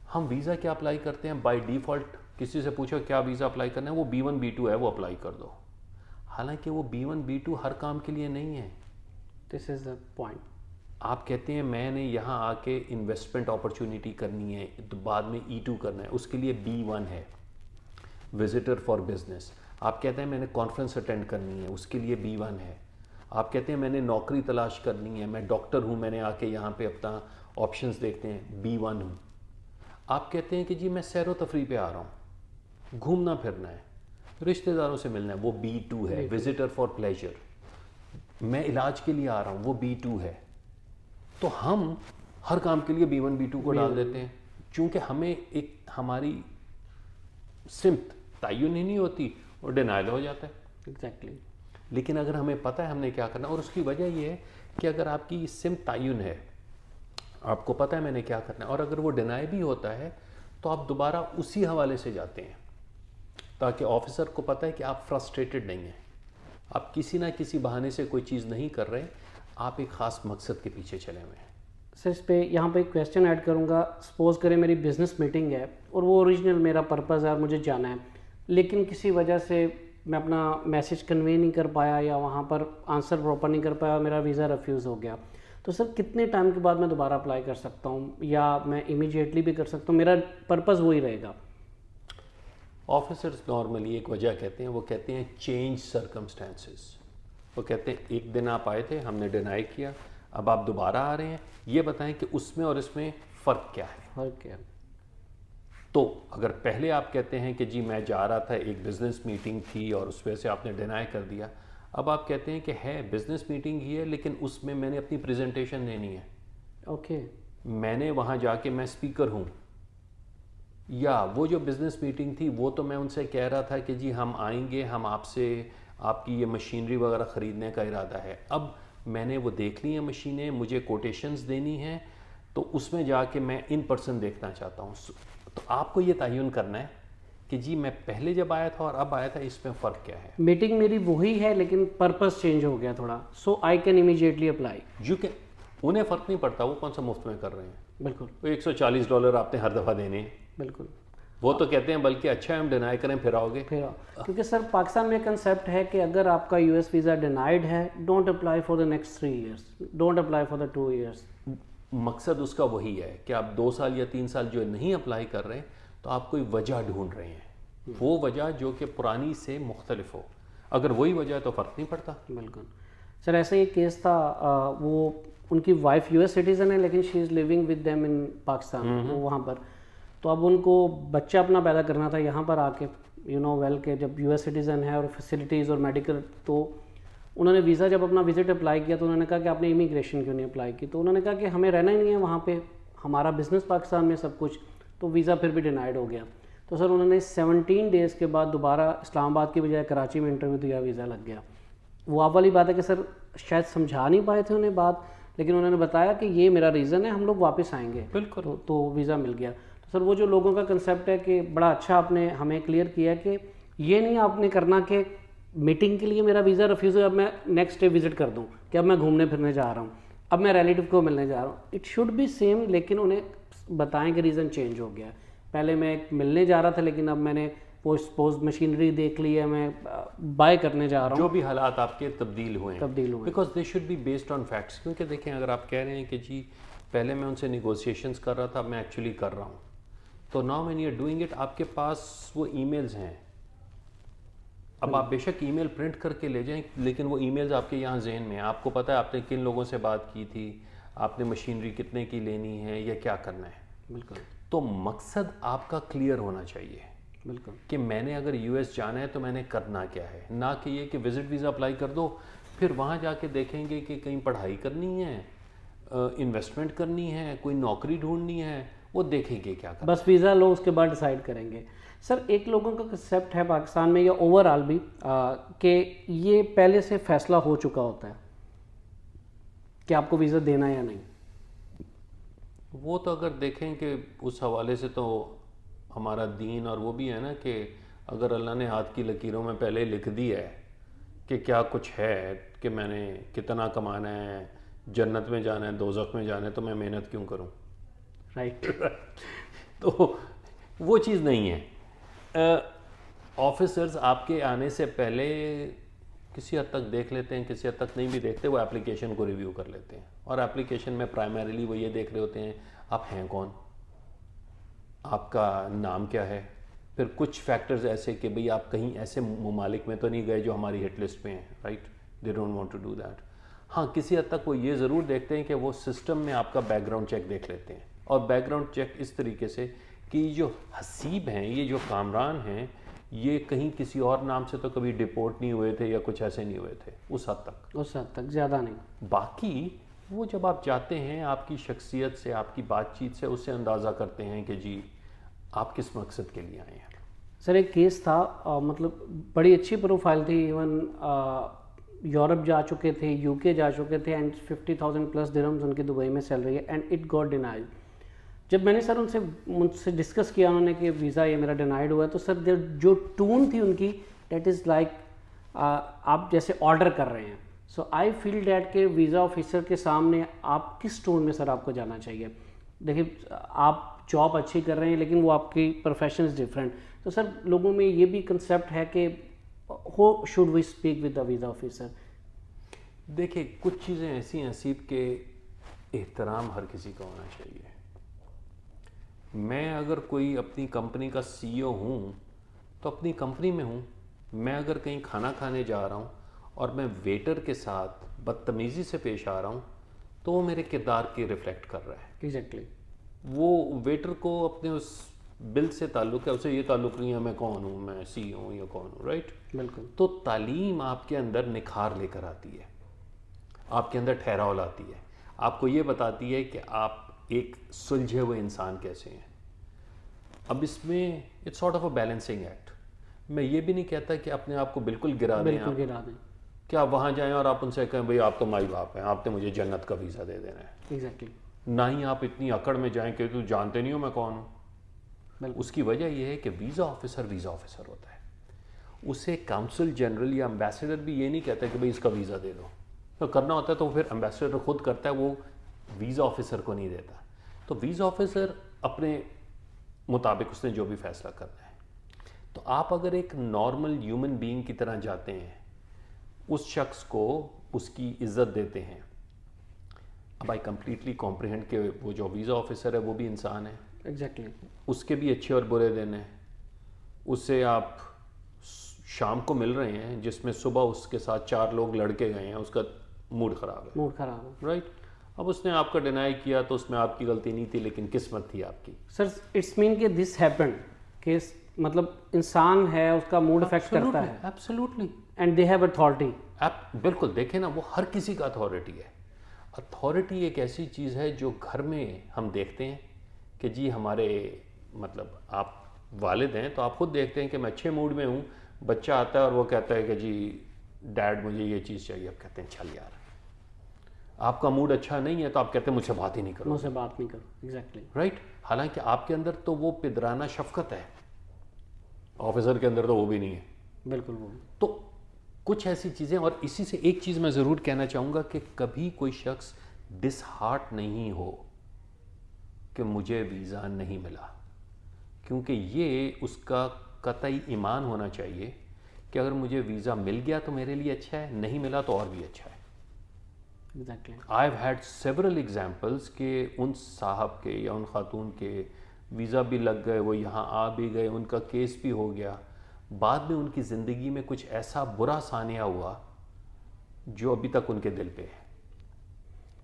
हम वीज़ा क्या अप्लाई करते हैं बाय डिफ़ॉल्ट, किसी से पूछो क्या वीज़ा अप्लाई करना है, वो B1 B2 है, वो अप्लाई कर दो। हालांकि वो B1 B2 हर काम के लिए नहीं है। This is the point. आप कहते हैं मैंने यहाँ आके इन्वेस्टमेंट अपॉर्चुनिटी करनी है, तो बाद में E2 करना है, उसके लिए B1 है, विजिटर फॉर बिजनेस। आप कहते हैं मैंने कॉन्फ्रेंस अटेंड करनी है, उसके लिए B1 है। आप कहते हैं मैंने नौकरी तलाश करनी है, मैं डॉक्टर हूँ, मैंने आके यहाँ पे अपना ऑप्शंस देखते हैं, B1 हूँ। आप कहते हैं कि जी मैं सैरो तफरी पे आ रहा हूँ, घूमना फिरना है, रिश्तेदारों से मिलना है, वो B2 है, विजिटर फॉर प्लेजर। मैं इलाज के लिए आ रहा हूँ, वो B2 है। तो हम हर काम के लिए B1 B2 को डाल देते हैं, चूँकि हमें एक हमारी सिम्त तयन ही नहीं होती और डिनाइल हो जाता है। एग्जैक्टली। लेकिन अगर हमें पता है हमने क्या करना, और उसकी वजह ये है कि अगर आपकी सिम्त तयन है, आपको पता है मैंने क्या करना है, और अगर वो डिनाई भी होता है तो आप दोबारा उसी हवाले से जाते हैं, ताकि ऑफिसर को पता है कि आप फ्रस्ट्रेटेड नहीं हैं, आप किसी ना किसी बहाने से कोई चीज़ नहीं कर रहे, आप एक ख़ास मकसद के पीछे चले हुए हैं। सर इस पे यहाँ पे एक क्वेश्चन ऐड करूँगा। सपोज करें मेरी बिजनेस मीटिंग है और वो ओरिजिनल मेरा पर्पज़ है और मुझे जाना है, लेकिन किसी वजह से मैं अपना मैसेज कन्वे नहीं कर पाया या वहाँ पर आंसर प्रॉपर नहीं कर पाया और मेरा वीज़ा रिफ्यूज़ हो गया, तो सर कितने टाइम के बाद मैं दोबारा अप्लाई कर सकता हूँ, या मैं इमीडिएटली भी कर सकता हूँ, मेरा पर्पज़ वही रहेगा? ऑफिसर्स नॉर्मली एक वजह कहते हैं, वो कहते हैं चेंज सर्कमस्टेंसेस। वो कहते हैं एक दिन आप आए थे, हमने डिनाई किया, अब आप दोबारा आ रहे हैं, ये बताएं कि उसमें और इसमें फ़र्क क्या है। तो अगर पहले आप कहते हैं कि जी मैं जा रहा था, एक बिज़नेस मीटिंग थी और उस वजह से आपने डिनाई कर दिया, अब आप कहते हैं कि है बिज़नेस मीटिंग ही है लेकिन उसमें मैंने अपनी प्रेजेंटेशन देनी है, ओके, मैंने वहाँ जाके मैं स्पीकर हूँ, या वो जो बिज़नेस मीटिंग थी वो तो मैं उनसे कह रहा था कि जी हम आएंगे, हम आपसे आपकी ये मशीनरी वगैरह ख़रीदने का इरादा है। अब मैंने वो देख ली है मशीनें, मुझे कोटेशंस देनी है, तो उसमें जाके मैं इन पर्सन देखना चाहता हूँ। तो आपको ये तयन करना है कि जी मैं पहले जब आया था और अब आया था, इसमें फ़र्क क्या है। मीटिंग मेरी वही है लेकिन पर्पस चेंज हो गया थोड़ा, so I can immediately apply. You can, उन्हें फ़र्क नहीं पड़ता वो कौन सा मुफ्त में कर रहे हैं। बिल्कुल, वो $140 आपने हर दफ़ा देने हैं। बिल्कुल, वो तो कहते हैं बल्कि अच्छा है हम डिनाई करें फिर आओगे। क्योंकि सर पाकिस्तान में कंसेप्ट है कि अगर आपका यूएस वीज़ा डिनाइड है, don't apply for the next 3 years, don't apply for the 2 years. मकसद उसका वही है कि आप 2 साल या 3 साल जो नहीं अप्लाई कर रहे तो आप कोई वजह ढूंढ रहे हैं, वो वजह जो कि पुरानी से मुख्तलिफ हो। अगर वही वजह है तो फ़र्क नहीं पड़ता। बिल्कुल सर, ऐसा ही केस था, वो उनकी वाइफ यूएस सिटीज़न है लेकिन she is living with them in Pakistan, वो वहाँ पर, तो अब उनको बच्चा अपना पैदा करना था यहाँ पर आके, यू नो वेल के जब यूएस सिटीज़न है और फैसिलिटीज़ और मेडिकल, तो उन्होंने वीज़ा जब अपना विजिट अप्लाई किया तो उन्होंने कहा कि आपने इमिग्रेशन क्यों नहीं अप्लाई की, तो उन्होंने कहा कि हमें रहना ही नहीं है वहाँ पे, हमारा बिज़नेस पाकिस्तान में सब कुछ, तो वीज़ा फिर भी डिनाइड हो गया। तो सर उन्होंने 17 डेज़ के बाद दोबारा इस्लामाबाद की बजाय कराची में इंटरव्यू दिया, वीज़ा लग गया। वो आप वाली बात है कि सर शायद समझा नहीं पाए थे उन्हें बात, लेकिन उन्होंने बताया कि ये मेरा रीज़न है, हम लोग वापस आएंगे। बिल्कुल। तो वीज़ा मिल गया। तो सर वो जो लोगों का कंसेप्ट है कि बड़ा अच्छा आपने हमें क्लियर किया कि ये नहीं आपने करना कि मीटिंग के लिए मेरा वीज़ा रिफ्यूज़ है, अब मैं नेक्स्ट डे विजिट कर दूँ कि अब मैं घूमने फिरने जा रहा हूँ, अब मैं रिलेटिव को मिलने जा रहा हूँ। इट शुड बी सेम, लेकिन उन्हें बताएं कि रीज़न चेंज हो गया। पहले मैं मिलने जा रहा था, लेकिन अब मैंने पोस्ट मशीनरी देख ली है, मैं बाय करने जा रहा हूँ। जो भी हालात आपके तब्दील हुए because they should be based on facts. क्योंकि देखें, अगर आप कह रहे हैं कि जी पहले मैं उनसे निगोशिएशंस कर रहा था, मैं एक्चुअली कर रहा हूँ, तो now when you are doing it, आपके पास वो ईमेल्स हैं। अब आप बेशक ईमेल प्रिंट करके ले जाएं, लेकिन वो ईमेल्स आपके यहाँ ज़हन में है, आपको पता है आपने किन लोगों से बात की थी, आपने मशीनरी कितने की लेनी है या क्या करना है। बिल्कुल। तो मकसद आपका क्लियर होना चाहिए। बिल्कुल कि मैंने अगर यूएस जाना है तो मैंने करना क्या है, ना कि ये कि विजिट वीज़ा अप्लाई कर दो, फिर वहाँ जाके देखेंगे कि कहीं पढ़ाई करनी है, इन्वेस्टमेंट करनी है, कोई नौकरी ढूंढनी है, वो देखेंगे क्या करना। बस वीज़ा लो, उसके बाद डिसाइड करेंगे। सर एक लोगों का कंसेप्ट है पाकिस्तान में या ओवरऑल भी कि ये पहले से फैसला हो चुका होता है कि आपको वीज़ा देना है या नहीं। वो तो अगर देखें कि उस हवाले से तो हमारा दीन और वो भी है ना कि अगर अल्लाह ने हाथ की लकीरों में पहले लिख दी है कि क्या कुछ है, कि मैंने कितना कमाना है, जन्नत में जाना है, दोज़ख में जाना है, तो मैं मेहनत क्यों करूं। राइट। तो वो चीज़ नहीं है। ऑफिसर्स आपके आने से पहले किसी हद तक देख लेते हैं, किसी हद तक नहीं भी देखते, वो एप्लीकेशन को रिव्यू कर लेते हैं। और एप्लीकेशन में प्राइमरीली वो ये देख रहे होते हैं आप हैं कौन, आपका नाम क्या है, फिर कुछ फैक्टर्स ऐसे कि भाई आप कहीं ऐसे ममालिक में तो नहीं गए जो हमारी हिट लिस्ट में हैं, right. They don't want to do that. हाँ, किसी हद तक वो ये ज़रूर देखते हैं कि वो सिस्टम में आपका बैकग्राउंड चेक देख लेते हैं, और बैकग्राउंड चेक इस तरीके से कि जो हसीब हैं, ये जो कामरान हैं, ये कहीं किसी और नाम से तो कभी डिपोर्ट नहीं हुए थे या कुछ ऐसे नहीं हुए थे, उस हद तक ज़्यादा नहीं। बाकी वो जब आप जाते हैं, आपकी शख्सियत से, आपकी बातचीत से उससे अंदाज़ा करते हैं कि जी आप किस मकसद के लिए आए हैं। सर एक केस था, मतलब बड़ी अच्छी प्रोफाइल थी, इवन यूरोप जा चुके थे, यूके जा चुके थे, एंड 50,000 प्लस दिरहम्स उनकी दुबई में सैलरी है, एंड इट गॉट डिनाइड। जब मैंने सर मुझसे डिस्कस किया उन्होंने कि वीज़ा ये मेरा डिनाइड हुआ है, तो सर जो टून थी उनकी, डेट इज़ लाइक आप जैसे ऑर्डर कर रहे हैं। सो आई फील डैट के वीज़ा ऑफिसर के सामने आप किस टोन में सर आपको जाना चाहिए। देखिए आप जॉब अच्छी कर रहे हैं, लेकिन वो आपकी प्रोफेशन इज़ डिफरेंट। तो सर लोगों में ये भी कंसेप्ट है कि how should we speak with the visa officer. देखिए कुछ चीज़ें ऐसी हैं हसीब के एहतराम हर किसी का होना चाहिए। मैं अगर कोई अपनी कंपनी का CEO हूँ तो अपनी कंपनी में हूँ। मैं अगर कहीं खाना खाने जा रहा हूँ और मैं वेटर के साथ बदतमीज़ी से पेश आ रहा हूँ, तो वो मेरे किरदार की रिफ्लेक्ट कर रहा है। एग्जैक्टली। वो वेटर को अपने उस बिल से ताल्लुक़ है, उसे ये ताल्लुक़ नहीं है मैं कौन हूँ, मैं CEO हूँ या कौन हूँ, राइट। बिल्कुल। तो तालीम आपके अंदर निखार लेकर आती है, आपके अंदर ठहराव लाती है, आपको ये बताती है कि आप एक सुलझे हुए इंसान कैसे हैं। अब इसमें it's sort of a balancing act. मैं ये भी नहीं कहता कि अपने आप को बिल्कुल गिरा दें, कि आप वहाँ जाएं और आप उनसे कहें भाई आप तो माई बाप हैं, आपने मुझे जन्नत का वीज़ा दे देना है। एग्जैक्टली। ना ही आप इतनी अकड़ में जाएं कि तू जानते नहीं हो मैं कौन हूँ। उसकी वजह यह है कि वीज़ा ऑफिसर होता है, उसे काउंसिल जनरल या एम्बेसडर भी ये नहीं कहता कि भाई इसका वीज़ा दे दो। तो करना होता है तो फिर एम्बेसडर खुद करता है, वो वीज़ा ऑफिसर को नहीं देता। तो वीज़ा ऑफिसर अपने मुताबिक उसने जो भी फैसला करना है। तो आप अगर एक नॉर्मल ह्यूमन बीइंग की तरह जाते हैं, उस शख्स को उसकी इज्जत देते हैं। अब आई कंप्लीटली कॉम्प्रिहेंड के वो जो वीज़ा ऑफिसर है वो भी इंसान है। एग्जैक्टली। उसके भी अच्छे और बुरे दिन हैं। उससे आप शाम को मिल रहे हैं जिसमें सुबह उसके साथ 4 लोग लड़के गए हैं, उसका मूड ख़राब है, राइट। अब उसने आपका डिनाई किया तो उसमें आपकी गलती नहीं थी, लेकिन किस्मत थी आपकी। सर इट्स मीन कि दिस हैपेंड कि मतलब इंसान है, उसका मूड अफेक्ट करता है। Absolutely. And they have authority. आप बिल्कुल देखें ना, वो हर किसी का अथॉरिटी है। अथॉरिटी एक ऐसी चीज़ है जो घर में हम देखते हैं कि जी हमारे मतलब आप वालिद हैं तो आप खुद देखते हैं कि मैं अच्छे मूड में हूँ, बच्चा आता है और वो कहता है कि जी डैड मुझे ये चीज़ चाहिए, आप कहते हैं चल यार। आपका मूड अच्छा नहीं है तो आप कहते हैं मुझसे बात ही नहीं करो, मुझसे बात नहीं करो, एग्जैक्टली राइट। हालांकि आपके अंदर तो वो पिदराना शफकत है, ऑफिसर के अंदर तो वो भी नहीं है। बिल्कुल वो। तो कुछ ऐसी चीज़ें, और इसी से एक चीज़ मैं ज़रूर कहना चाहूँगा कि कभी कोई शख्स डिसहार्ट नहीं हो कि मुझे वीज़ा नहीं मिला, क्योंकि ये उसका कतई ईमान होना चाहिए कि अगर मुझे वीज़ा मिल गया तो मेरे लिए अच्छा है, नहीं मिला तो और भी अच्छा है। Exactly. I have had several examples के उन साहब के या उन खातून के वीज़ा भी लग गए, वो यहाँ आ भी गए, उनका केस भी हो गया, बाद में उनकी ज़िंदगी में कुछ ऐसा बुरा सानिया हुआ जो अभी तक उनके दिल पे है।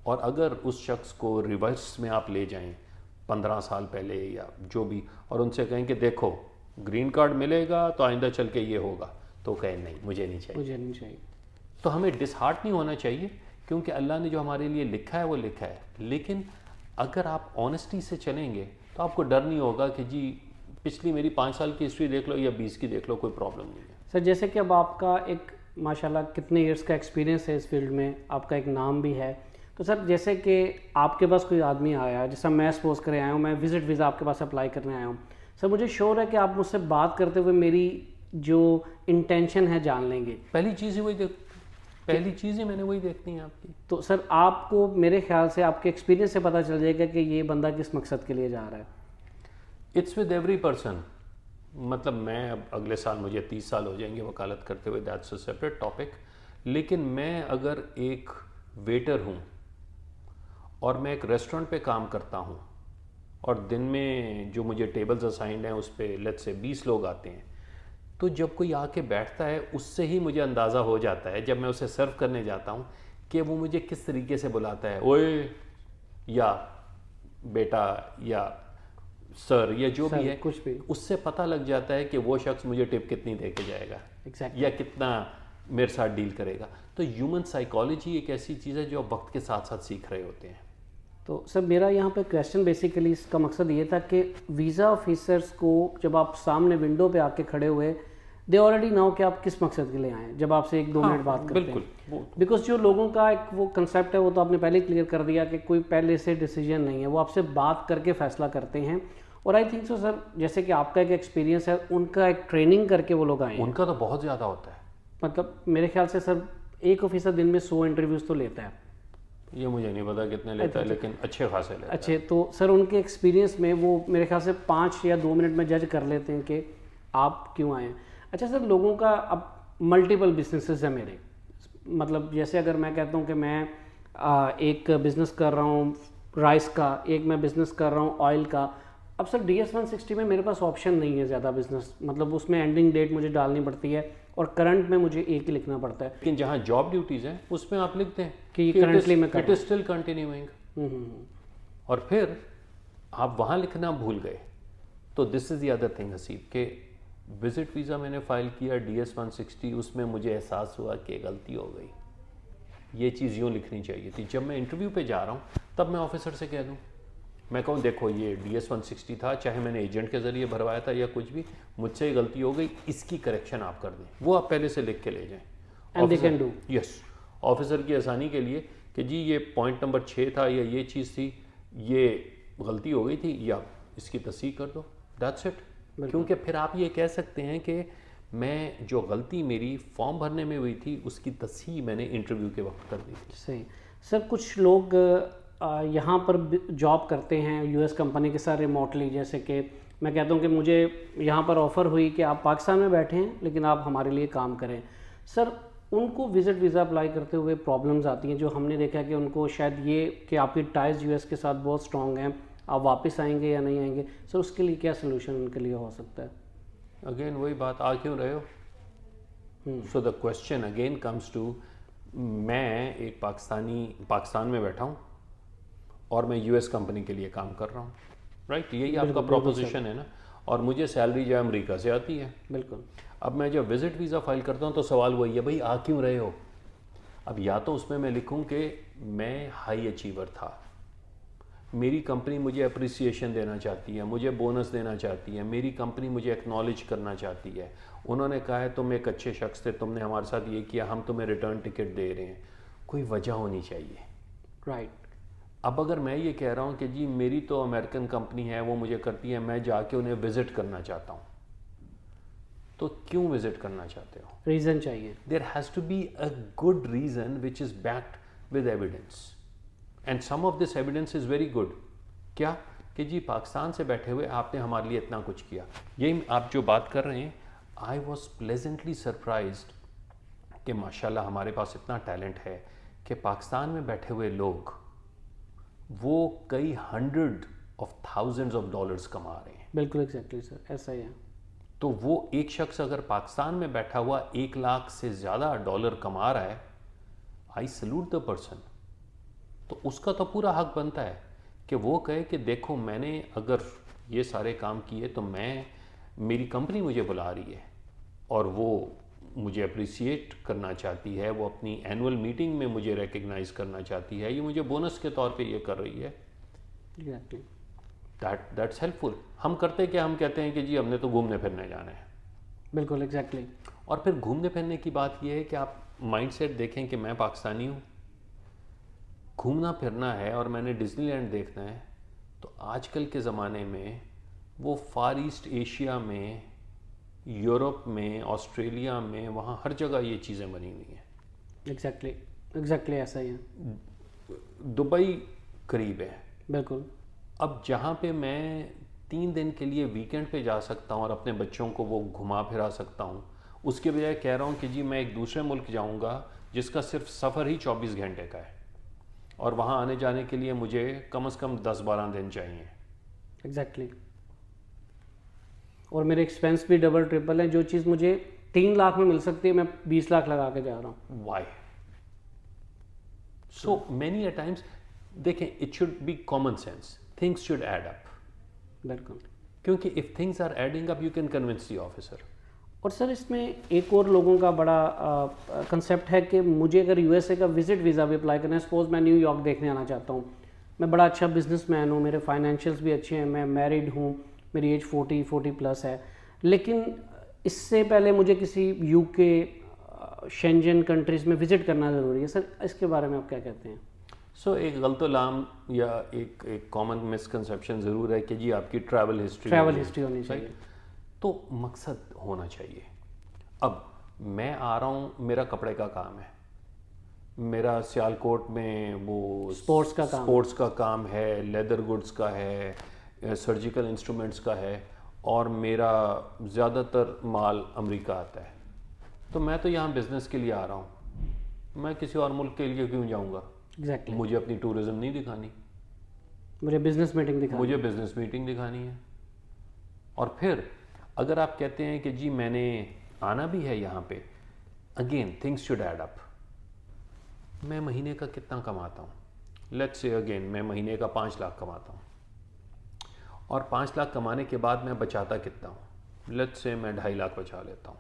और अगर उस शख्स को रिवर्स में आप ले जाएं 15 साल पहले या जो भी, और उनसे कहें कि देखो ग्रीन कार्ड मिलेगा तो आइंदा चल के ये होगा, तो कहें नहीं मुझे नहीं चाहिए, मुझे नहीं चाहिए। तो हमें डिसहार्ट नहीं होना चाहिए, क्योंकि अल्लाह ने जो हमारे लिए लिखा है वो लिखा है। लेकिन अगर आप ऑनेस्टी से चलेंगे तो आपको डर नहीं होगा कि जी पिछली मेरी 5 साल की हिस्ट्री देख लो या 20 की देख लो, कोई प्रॉब्लम नहीं है। सर जैसे कि अब आपका एक माशाल्लाह कितने इयर्स का एक्सपीरियंस है इस फील्ड में, आपका एक नाम भी है, तो सर जैसे कि आपके पास कोई आदमी आया, जैसा मैं सपोज करे आया हूँ, मैं विजिट वीज़ा आपके पास अप्लाई करने आया हूँ, सर मुझे श्योर है कि आप मुझसे बात करते हुए मेरी जो इंटेंशन है जान लेंगे। पहली चीज़ ही मैंने वही देखनी है आपकी। तो सर आपको मेरे ख्याल से आपके एक्सपीरियंस से पता चल जाएगा कि ये बंदा किस मकसद के लिए जा रहा है। It's with every person. मतलब मैं अब अगले साल मुझे 30 साल हो जाएंगे वकालत करते हुए, दैट्स अ सेपरेट टॉपिक। लेकिन मैं अगर एक वेटर हूँ और मैं एक रेस्टोरेंट पे काम करता हूँ और दिन में जो मुझे टेबल्स असाइंड हैं उस पर लेट्स से 20 लोग आते हैं, तो जब कोई आके बैठता है उससे ही मुझे अंदाज़ा हो जाता है, जब मैं उसे सर्व करने जाता हूँ, कि वो मुझे किस तरीके से बुलाता है, ओए या बेटा या सर या जो भी है, कुछ भी, उससे पता लग जाता है कि वो शख्स मुझे टिप कितनी दे के जाएगा Exactly. या कितना मेरे साथ डील करेगा। तो ह्यूमन साइकोलॉजी एक ऐसी चीज़ है जो आप वक्त के साथ साथ सीख रहे होते हैं। तो सर मेरा यहाँ पे क्वेश्चन बेसिकली इसका मकसद ये था कि वीज़ा ऑफिसर्स को जब आप सामने विंडो पे आके खड़े हुए, दे ऑलरेडी नो कि आप किस मकसद के लिए आए हैं, जब आपसे 1-2 मिनट बात करते हैं। बिल्कुल, बिकॉज जो लोगों का एक वो कंसेप्ट है वो तो आपने पहले क्लियर कर दिया कि कोई पहले से डिसीजन नहीं है, वो आपसे बात करके फैसला करते हैं। और आई थिंक सो सर जैसे कि आपका एक एक्सपीरियंस है, उनका एक ट्रेनिंग करके वो लोग आए हैं। उनका तो बहुत ज़्यादा होता है। मतलब मेरे ख्याल से सर एक ऑफिसर दिन में 100 इंटरव्यूज़ तो लेता है। ये मुझे नहीं पता कितने लेता है, लेकिन अच्छे खासे लेता है। अच्छे, तो सर उनके एक्सपीरियंस में वो मेरे ख्याल से 5 या 2 मिनट में जज कर लेते हैं कि आप क्यों आए हैं। अच्छा सर, लोगों का अब मल्टीपल बिजनेसेस है मेरे, मतलब जैसे अगर मैं कहता हूँ कि मैं एक बिज़नेस कर रहा हूँ राइस का, एक मैं बिज़नेस कर रहा हूँ ऑयल का। अब सर DS-160 में मेरे पास ऑप्शन नहीं है ज़्यादा बिजनेस, मतलब उसमें एंडिंग डेट मुझे डालनी पड़ती है और करंट में मुझे एक ही लिखना पड़ता है। लेकिन जहाँ जॉब ड्यूटीज़ हैं उसमें आप लिखते हैं कि करंटली मैं इट इज स्टिल कंटिन्यूइंग, और फिर आप वहाँ लिखना भूल गए। तो this is the other thing Haseeb के विजिट वीज़ा मैंने फ़ाइल किया DS-160, उसमें मुझे एहसास हुआ कि गलती हो गई, ये चीज़ यूँ लिखनी चाहिए थी। जब मैं इंटरव्यू पे जा रहा हूँ तब मैं ऑफिसर से कह दूँ, मैं कहूँ देखो ये DS-160 था, चाहे मैंने एजेंट के ज़रिए भरवाया था या कुछ भी, मुझसे गलती हो गई, इसकी करेक्शन आप कर दें। वो आप पहले से लिख के ले जाएं। And they can do. Yes, officer की आसानी के लिए कि जी ये पॉइंट नंबर 6 था या ये चीज़ थी, ये गलती हो गई थी, या इसकी तस्दीक कर दो, दैट्स इट। क्योंकि फिर आप ये कह सकते हैं कि मैं जो गलती मेरी फॉर्म भरने में हुई थी उसकी तस्हीह मैंने इंटरव्यू के वक्त कर दी थी। सही। सर कुछ लोग यहाँ पर जॉब करते हैं US कंपनी के साथ रिमोटली, जैसे कि मैं कहता हूँ कि मुझे यहाँ पर ऑफ़र हुई कि आप पाकिस्तान में बैठे हैं लेकिन आप हमारे लिए काम करें। सर उनको विज़िट वीज़ा अप्लाई करते हुए प्रॉब्लम्स आती हैं, जो हमने देखा कि उनको शायद ये कि आपकी टाइज US के साथ बहुत स्ट्रॉन्ग हैं, आप वापस आएंगे या नहीं आएंगे। सर उसके लिए क्या सोल्यूशन उनके लिए हो सकता है? अगेन वही बात, आ क्यों रहे हो? So the question again comes to, मैं एक पाकिस्तान में बैठा हूँ और मैं US कंपनी के लिए काम कर रहा हूँ, राइट? यही आपका प्रोपोजिशन है ना, और मुझे सैलरी जो अमेरिका से आती है। बिल्कुल। अब मैं जब विजिट वीज़ा फाइल करता हूँ तो सवाल वही है, भाई आ क्यों रहे हो? अब या तो उसमें मैं लिखूँ कि मैं हाई अचीवर था, मेरी कंपनी मुझे अप्रिसिएशन देना चाहती है, मुझे बोनस देना चाहती है, मेरी कंपनी मुझे एक्नॉलेज करना चाहती है, उन्होंने कहा है तुम एक अच्छे शख्स थे, तुमने हमारे साथ ये किया, हम तुम्हें रिटर्न टिकट दे रहे हैं, कोई वजह होनी चाहिए। राइट। अब अगर मैं ये कह रहा हूँ कि जी मेरी तो अमेरिकन कंपनी है, वो मुझे करती है, मैं जाके उन्हें विजिट करना चाहता हूँ, तो क्यों विजिट करना चाहते हो? रीज़न चाहिए। There has to be a good reason which is backed with evidence, and some of this evidence is very good. क्या कि जी पाकिस्तान से बैठे हुए आपने हमारे लिए इतना कुछ किया। यही आप जो बात कर रहे हैं, आई वॉज प्लेजेंटली सरप्राइज्ड कि माशाल्लाह हमारे पास इतना टैलेंट है कि पाकिस्तान में बैठे हुए लोग वो कई hundred of thousands of dollars कमा रहे हैं। बिल्कुल एग्जैक्टली सर, ऐसा ही है। तो वो एक शख्स अगर पाकिस्तान में बैठा हुआ 1 लाख से ज़्यादा डॉलर कमा रहा है, आई सल्यूट द पर्सन। तो उसका तो पूरा हक बनता है कि वो कहे कि देखो मैंने अगर ये सारे काम किए तो मेरी कंपनी मुझे बुला रही है और वो मुझे अप्रिसिएट करना चाहती है, वो अपनी एनुअल मीटिंग में मुझे रिकग्नाइज करना चाहती है, ये मुझे बोनस के तौर पे ये कर रही है। एग्जैक्टली। That's helpful. हम करते क्या, हम कहते हैं कि जी हमने तो घूमने फिरने जाना है। बिल्कुल एग्जैक्टली। और फिर घूमने फिरने की बात ये है कि आप माइंडसेट देखें कि मैं पाकिस्तानी हूँ, घूमना फिरना है और मैंने डिज्नीलैंड देखना है, तो आजकल के ज़माने में वो फार ईस्ट एशिया में, यूरोप में, ऑस्ट्रेलिया में, वहाँ हर जगह ये चीज़ें बनी हुई हैं। एग्जैक्टली ऐसा ही है। दुबई करीब है। बिल्कुल। अब जहाँ पे मैं 3 दिन के लिए वीकेंड पे जा सकता हूँ और अपने बच्चों को वो घुमा फिरा सकता हूँ, उसके बजाय कह रहा हूँ कि जी मैं एक दूसरे मुल्क जाऊँगा जिसका सिर्फ सफ़र ही 24 घंटे का है और वहाँ आने जाने के लिए मुझे कम से कम 10-12 दिन चाहिए। एग्जैक्टली। और मेरे एक्सपेंस भी डबल ट्रिपल है। जो चीज़ मुझे 3 लाख में मिल सकती है, मैं 20 लाख लगा के जा रहा हूँ। Why? So many a times देखें, it should be common sense, things should add up. बिल्कुल। क्योंकि if things are adding up you can convince the officer. और सर इसमें एक और लोगों का बड़ा कंसेप्ट है कि मुझे अगर यूएसए का विजिट वीज़ा भी अप्लाई करना है, सपोज मैं न्यूयॉर्क देखने आना चाहता हूँ, मैं बड़ा अच्छा बिजनेसमैन हूँ, मेरे फाइनेंशियल्स भी अच्छे हैं, मैं मैरिड हूँ, मेरी एज 40 प्लस है, लेकिन इससे पहले मुझे किसी यूके शेंजन कंट्रीज़ में विज़िट करना ज़रूरी है। सर इसके बारे में आप क्या कहते हैं? एक गलतोलाम या एक कॉमन मिसकंसेप्शन ज़रूर है कि जी आपकी ट्रैवल हिस्ट्री होनी चाहिए। तो मकसद होना चाहिए। अब मैं आ रहा हूँ, मेरा कपड़े का काम है, मेरा सियालकोट में वो स्पोर्ट्स का काम है, लेदर गुड्स का है, सर्जिकल इंस्ट्रूमेंट्स का है, और मेरा ज़्यादातर माल अमेरिका आता है। तो मैं तो यहाँ बिज़नेस के लिए आ रहा हूँ, मैं किसी और मुल्क के लिए क्यों जाऊँगा? एग्जैक्टली। मुझे अपनी टूरिज्म नहीं दिखानी, मुझे बिजनेस मीटिंग दिखानी है। और फिर अगर आप कहते हैं कि जी मैंने आना भी है यहाँ पे, again things should add up. मैं महीने का कितना कमाता हूँ? लेट्स से अगेन मैं महीने का 5 लाख कमाता हूँ, और 5 लाख कमाने के बाद मैं बचाता कितना हूँ? लेट्स से मैं 2.5 लाख बचा लेता हूँ।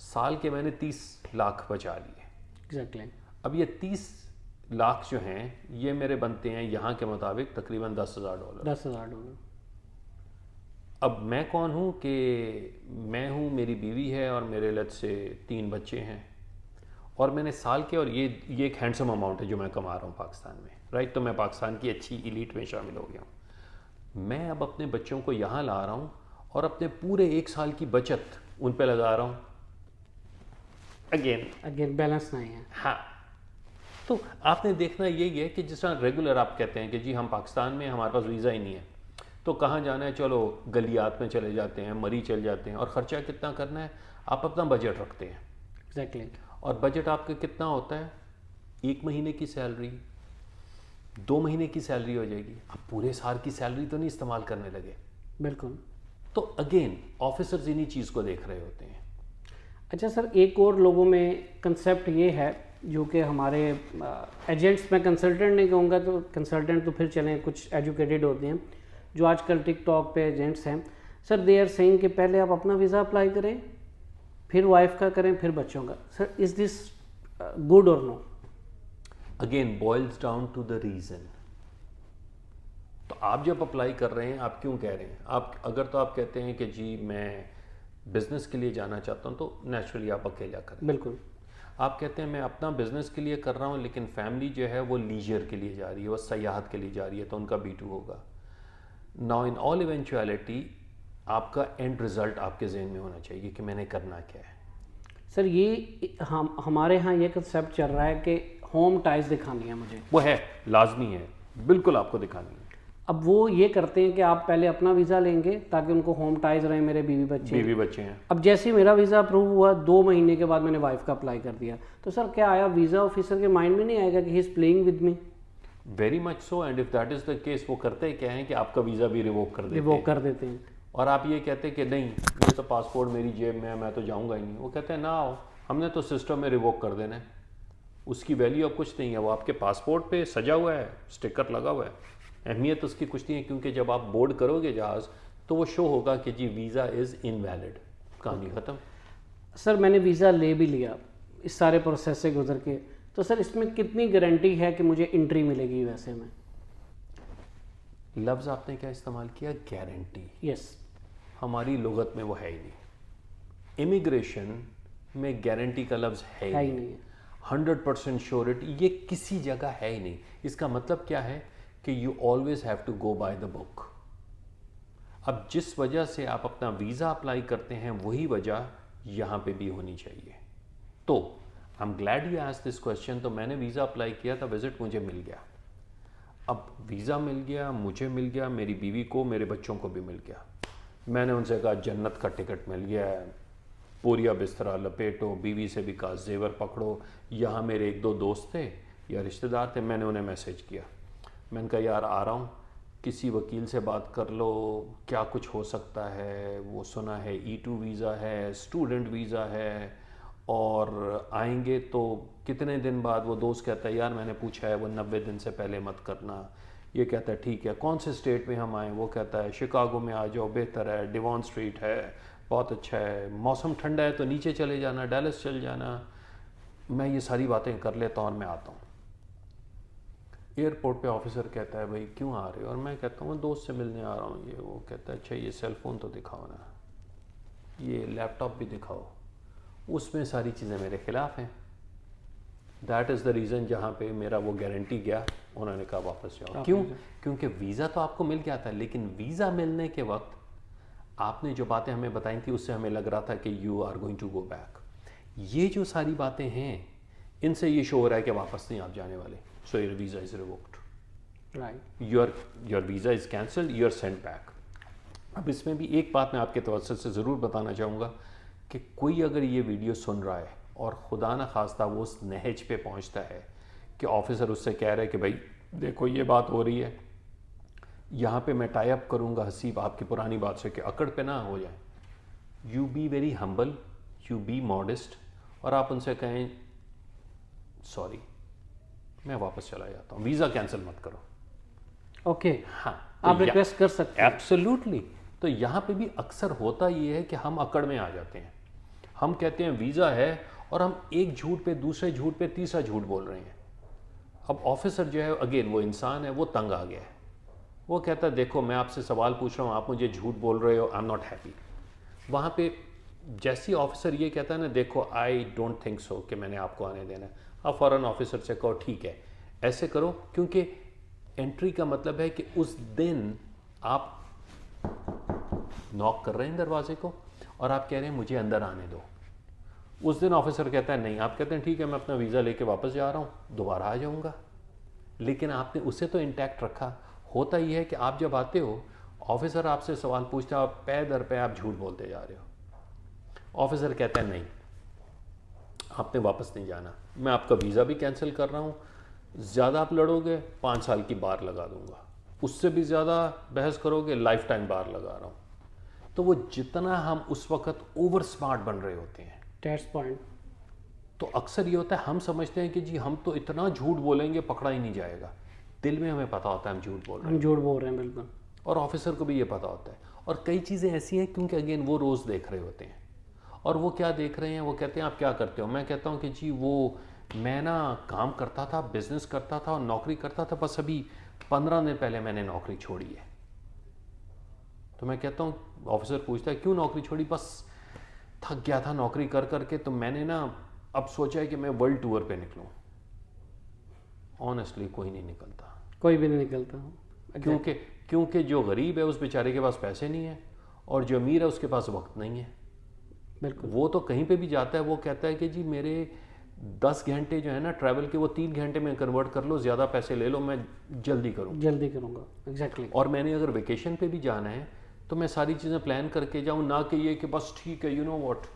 साल के मैंने 30 लाख बचा लिए। एग्जैक्टली। अब ये 30 लाख जो हैं ये मेरे बनते हैं यहाँ के मुताबिक तकरीबन $10,000। $10,000। अब मैं कौन हूँ कि मैं हूँ, मेरी बीवी है और मेरे लेट्स से 3 बच्चे हैं, और मैंने साल के, और ये एक हैंडसम अमाउंट है जो मैं कमा रहा हूँ पाकिस्तान में, राइट? तो मैं पाकिस्तान की अच्छी इलीट में शामिल हो गया हूँ। मैं अब अपने बच्चों को यहाँ ला रहा हूँ और अपने पूरे 1 साल की बचत उन पे लगा रहा हूँ। अगेन बैलेंस नहीं है। हाँ, तो आपने देखना यही है कि जिस तरह रेगुलर आप कहते हैं कि जी हम पाकिस्तान में, हमारे पास वीज़ा ही नहीं है, तो कहाँ जाना है? चलो गलियात में चले जाते हैं, मरी चल जाते हैं, और ख़र्चा कितना करना है? आप अपना बजट रखते हैं। एग्जैक्टली। और बजट आपका कितना होता है? 1 महीने की सैलरी, 2 महीने की सैलरी हो जाएगी। अब पूरे साल की सैलरी तो नहीं इस्तेमाल करने लगे। बिल्कुल। तो अगेन ऑफिसर्स इन्हीं चीज़ को देख रहे होते हैं। अच्छा सर, एक और लोगों में कंसेप्ट ये है जो कि हमारे एजेंट्स, मैं कंसल्टेंट नहीं कहूँगा, तो कंसल्टेंट तो फिर चलें, कुछ एजुकेटेड होते हैं जो आजकल टिकटॉक पे एजेंट्स हैं। सर दे आर सेइंग कि पहले आप अपना वीज़ा अप्लाई करें, फिर वाइफ का करें, फिर बच्चों का। सर इज़ दिस गुड और no? Again boils down to the reason. तो आप जब अप्लाई कर रहे हैं आप क्यों कह रहे हैं, आप अगर तो आप कहते हैं कि जी मैं बिज़नेस के लिए जाना चाहता हूं, तो नेचुरली आप अकेला करें। बिल्कुल। आप कहते हैं मैं अपना बिज़नेस के लिए कर रहा हूं लेकिन फैमिली जो है वो लीजर के लिए जा रही है, वो सयाहत के लिए जा रही है, तो उनका B2 होगा। नाउ इन ऑल इवेंचुअलिटी आपका एंड रिजल्ट आपके जहन में होना चाहिए कि मैंने करना क्या है। सर ये हमारे यहाँ ये कंसेप्ट चल रहा है कि होम टाइज दिखानी है मुझे। वो है, लाजमी है, बिल्कुल आपको दिखानी है। अब वो ये करते हैं कि आप पहले अपना वीज़ा लेंगे ताकि उनको होम टाइज रहे, मेरे बीवी बच्चे हैं। अब जैसे ही मेरा वीज़ा अप्रूव हुआ 2 महीने के बाद मैंने वाइफ का अप्लाई कर दिया, तो सर क्या आया वीज़ा ऑफिसर के माइंड में नहीं आएगा कि he is playing with me? Very much so, and if that is the case वो करते क्या है कि आपका वीज़ा भी रिवोक कर देते हैं। और आप ये कहते हैं कि नहीं ये तो पासपोर्ट मेरी जेब में है, मैं तो जाऊंगा ही नहीं। वो कहते हैं ना आओ, हमने तो सिस्टम में रिवोक कर देना है, उसकी वैल्यू अब कुछ नहीं है, वो आपके पासपोर्ट पे सजा हुआ है, स्टिकर लगा हुआ है, अहमियत उसकी कुछ नहीं है, क्योंकि जब आप बोर्ड करोगे जहाज़ तो वो शो होगा कि जी वीज़ा इज़ इनवैलिड, कहानी ख़त्म। सर मैंने वीज़ा ले भी लिया, इस सारे प्रोसेस से गुजर के, तो सर इसमें कितनी गारंटी है कि मुझे एंट्री मिलेगी? वैसे में लफ्ज़ आपने क्या इस्तेमाल किया, गारंटी। यस। हमारी लुगत में वो है ही नहीं, इमिग्रेशन में गारंटी का लफ्ज़ है ही नहीं। 100% श्योरिटी ये किसी जगह है ही नहीं। इसका मतलब क्या है कि you always have to go by the book. अब जिस वजह से आप अपना वीज़ा अप्लाई करते हैं वही वजह यहाँ पे भी होनी चाहिए। तो I am glad you asked this question. तो मैंने वीज़ा अप्लाई किया था, विजिट मुझे मिल गया, अब वीज़ा मिल गया, मुझे मिल गया, मेरी बीवी को, मेरे बच्चों को भी मिल गया। मैंने उनसे कहा जन्नत का टिकट मिल गया है, पूरिया बिस्तरा लपेटो, बीवी से भी कहा जेवर पकड़ो। यहाँ मेरे 1-2 दोस्त थे या रिश्तेदार थे, मैंने उन्हें मैसेज किया, मैंने कहा यार आ रहा हूँ, किसी वकील से बात कर लो, क्या कुछ हो सकता है। वो सुना है E2 वीज़ा है, स्टूडेंट वीज़ा है, और आएंगे तो कितने दिन बाद। वो दोस्त कहता है यार मैंने पूछा है, वो 90 दिन से पहले मत करना। ये कहता है ठीक है, कौन से स्टेट में हम आएँ? वो कहता है शिकागो में आ जाओ, बेहतर है, डिवॉन स्ट्रीट है, बहुत अच्छा है, मौसम ठंडा है तो नीचे चले जाना, डैलस चल जाना। मैं ये सारी बातें कर लेता हूँ और मैं आता हूँ। एयरपोर्ट पे ऑफिसर कहता है भाई क्यों आ रहे हो? और मैं कहता हूँ दोस्त से मिलने आ रहा हूँ। ये वो कहता है अच्छा ये सेल फ़ोन तो दिखाओ ना, ये लैपटॉप भी दिखाओ। उसमें सारी चीज़ें मेरे ख़िलाफ़ हैं। दैट इज़ द रीज़न जहाँ पे मेरा वो गारंटी गया, उन्होंने कहा वापस जाओ। क्यों? क्योंकि वीज़ा तो आपको मिल गया था, लेकिन वीज़ा मिलने के वक्त आपने जो बातें हमें बताई थी उससे हमें लग रहा था कि you are going to go back. ये जो सारी बातें हैं इनसे ये शो हो रहा है कि वापस नहीं आप जाने वाले। So your visa is revoked, right, your visa is cancelled, you are sent back. अब इसमें भी एक बात मैं आपके तवज्जुह से ज़रूर बताना चाहूँगा कि कोई अगर ये वीडियो सुन रहा है और खुदा न खास्ता वो उस नहज पे पहुँचता है कि ऑफिसर उससे कह रहा है कि भाई देखो ये बात हो रही है, यहाँ पे मैं टाई अप करूँगा हसीब आपकी पुरानी बात से, कि अकड़ पे ना हो जाए। You be very humble, you B modest, और आप उनसे कहें सॉरी मैं वापस चला जाता हूँ, वीज़ा कैंसिल मत करो। ओके हाँ, आप रिक्वेस्ट कर सकते हैं। एब्सोल्युटली। तो यहाँ पे भी अक्सर होता ये है कि हम अकड़ में आ जाते हैं। हम कहते हैं वीज़ा है और हम एक झूठ पे दूसरे झूठ पे तीसरा झूठ बोल रहे हैं। अब ऑफिसर जो है, अगेन वो इंसान है, वो तंग आ गया है। वो कहता है देखो मैं आपसे सवाल पूछ रहा हूँ, आप मुझे झूठ बोल रहे हो, आई एम नॉट हैप्पी। वहाँ पे जैसी ऑफिसर ये कहता है ना देखो आई डोंट थिंक सो कि मैंने आपको आने देना है, आप फ़ौरन ऑफिसर से कहो ठीक है ऐसे करो, क्योंकि एंट्री का मतलब है कि उस दिन आप नॉक कर रहे हैं दरवाजे को और आप कह रहे हैं मुझे अंदर आने दो। उस दिन ऑफिसर कहता है नहीं, आप कहते हैं ठीक है मैं अपना वीज़ा लेके वापस जा रहा हूँ, दोबारा आ जाऊँगा, लेकिन आपने उसे तो इंटैक्ट रखा। होता ही है कि आप जब आते हो ऑफिसर आपसे सवाल पूछता है, आप पै दर पे आप झूठ बोलते जा रहे हो। ऑफिसर कहता है नहीं आपने वापस नहीं जाना, मैं आपका वीज़ा भी कैंसिल कर रहा हूँ, ज़्यादा आप लड़ोगे 5 साल की बार लगा दूंगा, उससे भी ज़्यादा बहस करोगे लाइफ टाइम बार लगा रहा हूँ। तो वो जितना हम उस वक्त ओवर स्मार्ट बन रहे होते हैं, दैट्स पॉइंट, तो अक्सर ये होता है हम समझते हैं कि जी हम तो इतना झूठ बोलेंगे पकड़ा ही नहीं जाएगा। दिल में हमें पता होता है हम झूठ बोल रहे हैं, बिल्कुल, और ऑफिसर को भी ये पता होता है। और कई चीज़ें ऐसी हैं क्योंकि अगेन वो रोज़ देख रहे होते हैं, और वो क्या देख रहे हैं, वो कहते हैं आप क्या करते हो? मैं कहता हूँ कि जी वो मैं ना काम करता था, बिजनेस करता था और नौकरी करता था, बस अभी 15 दिन पहले मैंने नौकरी छोड़ी है। तो मैं कहता हूँ, ऑफिसर पूछता है क्यों नौकरी छोड़ी? बस थक गया था नौकरी कर करके, तो मैंने ना अब सोचा है कि मैं वर्ल्ड टूर पे निकलूँ। ऑनेस्टली कोई नहीं निकलता, कोई भी नहीं निकलता। क्योंकि जो गरीब है उस बेचारे के पास पैसे नहीं है, और जो अमीर है उसके पास वक्त नहीं है। बिल्कुल। वो तो कहीं पे भी जाता है, वो कहता है कि जी मेरे 10 घंटे जो है ना ट्रैवल के, वो 3 घंटे में कन्वर्ट कर लो, ज़्यादा पैसे ले लो, मैं जल्दी करूँगा। एग्जैक्टली। और मैंने अगर वेकेशन पे भी जाना है तो मैं सारी चीज़ें प्लान करके जाऊँ, ना कि ये कि बस ठीक है, यू नो व्हाट,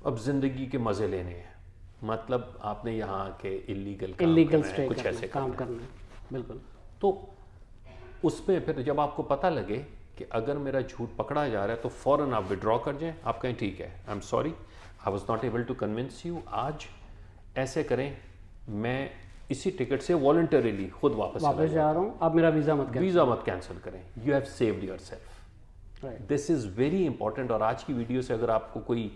अब ज़िंदगी के मज़े लेने हैं। मतलब आपने यहाँ के इलीगल स्टे कुछ ऐसे काम करना है। बिल्कुल। तो उसमें फिर जब आपको पता लगे कि अगर मेरा झूठ पकड़ा जा रहा है तो फ़ौरन आप विड्रॉ कर जाएं। आप कहें ठीक है, I am sorry, I was not able to convince you, आज ऐसे करें, मैं इसी टिकट से वॉलंटरीली खुद वापस जा रहा हूँ, आप मेरा वीज़ा मत कैंसिल करें। You have saved yourself. This is very important. और आज की वीडियो से अगर आपको कोई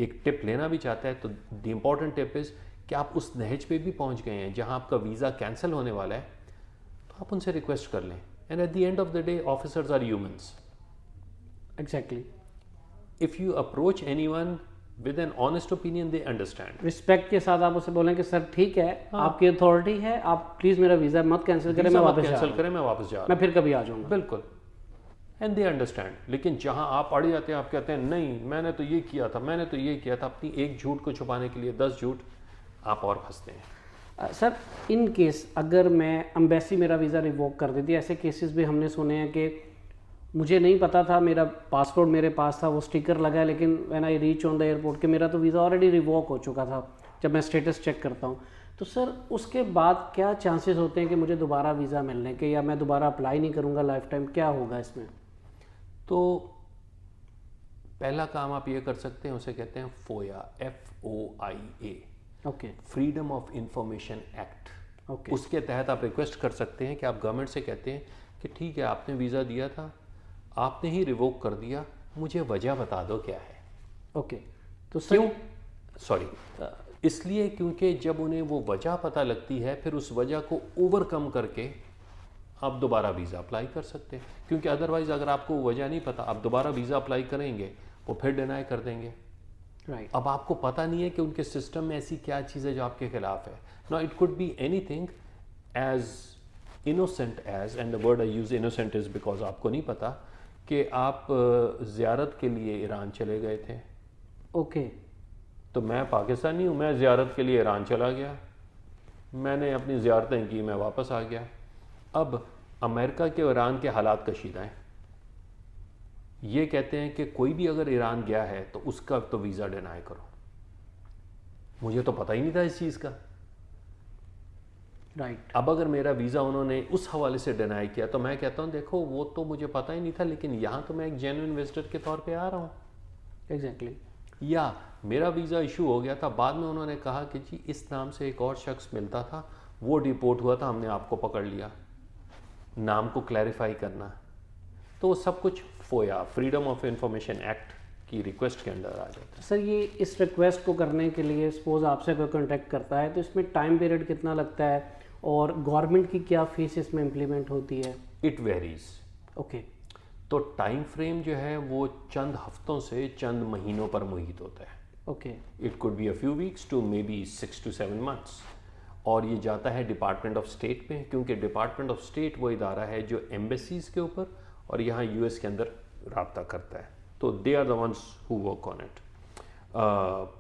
एक टिप लेना भी चाहता है तो द इम्पॉर्टेंट टिप इज़ कि आप उस नहज पे भी पहुंच गए हैं जहां आपका वीज़ा कैंसिल होने वाला है, तो आप उनसे रिक्वेस्ट कर लें। And at the end of the day officers are humans. Exactly. If you approach anyone with an honest opinion, they understand. Respect के साथ आप उसे बोलें कि सर ठीक है, आपकी अथॉरिटी है, आप प्लीज़ मेरा वीज़ा मत कैंसिल करें, मैं वापस जा रहा हूं, मैं फिर कभी आ जाऊँगा। बिल्कुल। And they understand. लेकिन जहां आप अड़ जाते हैं, आप कहते हैं नहीं मैंने तो ये किया था, मैंने तो ये किया था, अपनी एक झूठ को छुपाने के लिए 10 झूठ, आप और फंसते हैं। सर इन केस अगर मैं एम्बेसी मेरा वीज़ा रिवोक कर देती, ऐसे केसेस भी हमने सुने हैं कि मुझे नहीं पता था, मेरा पासपोर्ट मेरे पास था, वो स्टिकर लगा है, लेकिन when I reach on the airport कि मेरा तो वीज़ा ऑलरेडी रिवोक हो चुका था जब मैं स्टेटस चेक करता हूँ। तो सर उसके बाद क्या चांसेस होते हैं कि मुझे दोबारा वीज़ा मिलने के, या मैं दोबारा अप्लाई नहीं करूँगा लाइफ टाइम, क्या होगा इसमें? तो पहला काम आप ये कर सकते हैं, उसे कहते हैं FOIA, FOIA, okay, freedom of information act. Okay. उसके तहत आप रिक्वेस्ट कर सकते हैं कि आप गवर्नमेंट से कहते हैं कि ठीक है आपने वीज़ा दिया था, आपने ही रिवोक कर दिया, मुझे वजह बता दो क्या है। ओके। तो क्यों? सॉरी, इसलिए क्योंकि जब उन्हें वो वजह पता लगती है, फिर उस वजह को ओवरकम करके आप दोबारा वीज़ा अप्लाई कर सकते हैं। क्योंकि अदरवाइज अगर आपको वजह नहीं पता, आप दोबारा वीज़ा अप्लाई करेंगे, वो फिर डिनाई कर देंगे। राइट। अब आपको पता नहीं है कि उनके सिस्टम में ऐसी क्या चीज़ है जो आपके खिलाफ है। Now it could be anything as innocent as, and the word I use innocent is because आपको नहीं पता कि आप ज़ियारत के लिए ईरान चले गए थे। ओके। तो मैं पाकिस्तानी हूँ, मैं ज़ियारत के लिए ईरान चला गया, मैंने अपनी ज़ियारतें की, मैं वापस आ गया। अब अमेरिका के ईरान के हालात कशीदा हैं। ये कहते हैं कि कोई भी अगर ईरान गया है तो उसका तो वीज़ा डिनाई करो। मुझे तो पता ही नहीं था इस चीज़ का। राइट। अब अगर मेरा वीज़ा उन्होंने उस हवाले से डिनाई किया तो मैं कहता हूँ देखो वो तो मुझे पता ही नहीं था, लेकिन यहाँ तो मैं एक जेन्युइन विजिटर के तौर पे आ रहा हूँ। एग्जैक्टली। या मेरा वीज़ा इशू हो गया था, बाद में उन्होंने कहा कि जी इस नाम से एक और शख्स मिलता था, वो डिपोर्ट हुआ था, हमने आपको पकड़ लिया। नाम को क्लैरिफाई करना, तो वो सब कुछ FOIA, freedom of information act की रिक्वेस्ट के अंदर आ जाता है। सर ये इस रिक्वेस्ट को करने के लिए सपोज आपसे कोई कॉन्टेक्ट करता है तो इसमें टाइम पीरियड कितना लगता है, और गवर्नमेंट की क्या फीस इसमें इम्प्लीमेंट होती है? It varies. ओके। तो टाइम फ्रेम जो है वो चंद हफ्तों से चंद महीनों पर मुहित होता है। Okay. It could be a few weeks to maybe 6 to 7 months। और ये जाता है डिपार्टमेंट ऑफ स्टेट पे, क्योंकि डिपार्टमेंट ऑफ स्टेट वो इदारा है जो एम्बेसीज के ऊपर और यहाँ US के अंदर राब्ता करता है। तो they are the ones who work on it.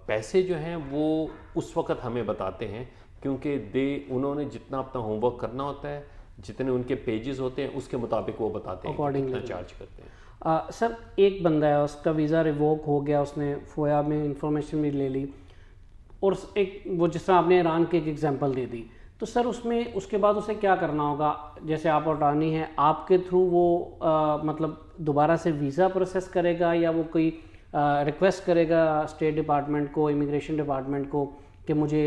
पैसे जो हैं वो उस वक्त हमें बताते हैं, क्योंकि उन्होंने जितना अपना होमवर्क करना होता है, जितने उनके पेजेस होते हैं उसके मुताबिक वो बताते हैं कि कितना चार्ज करते हैं। सर एक बंदा है, उसका वीज़ा रिवोक हो गया, उसने FOIA में इंफॉर्मेशन भी ले ली, और एक वो जिस तरह आपने ईरान की एक एग्जांपल दे दी, तो सर उसमें उसके बाद उसे क्या करना होगा? जैसे आप अटॉर्नी हैं, आपके थ्रू वो मतलब दोबारा से वीज़ा प्रोसेस करेगा, या वो कोई रिक्वेस्ट करेगा स्टेट डिपार्टमेंट को, इमिग्रेशन डिपार्टमेंट को कि मुझे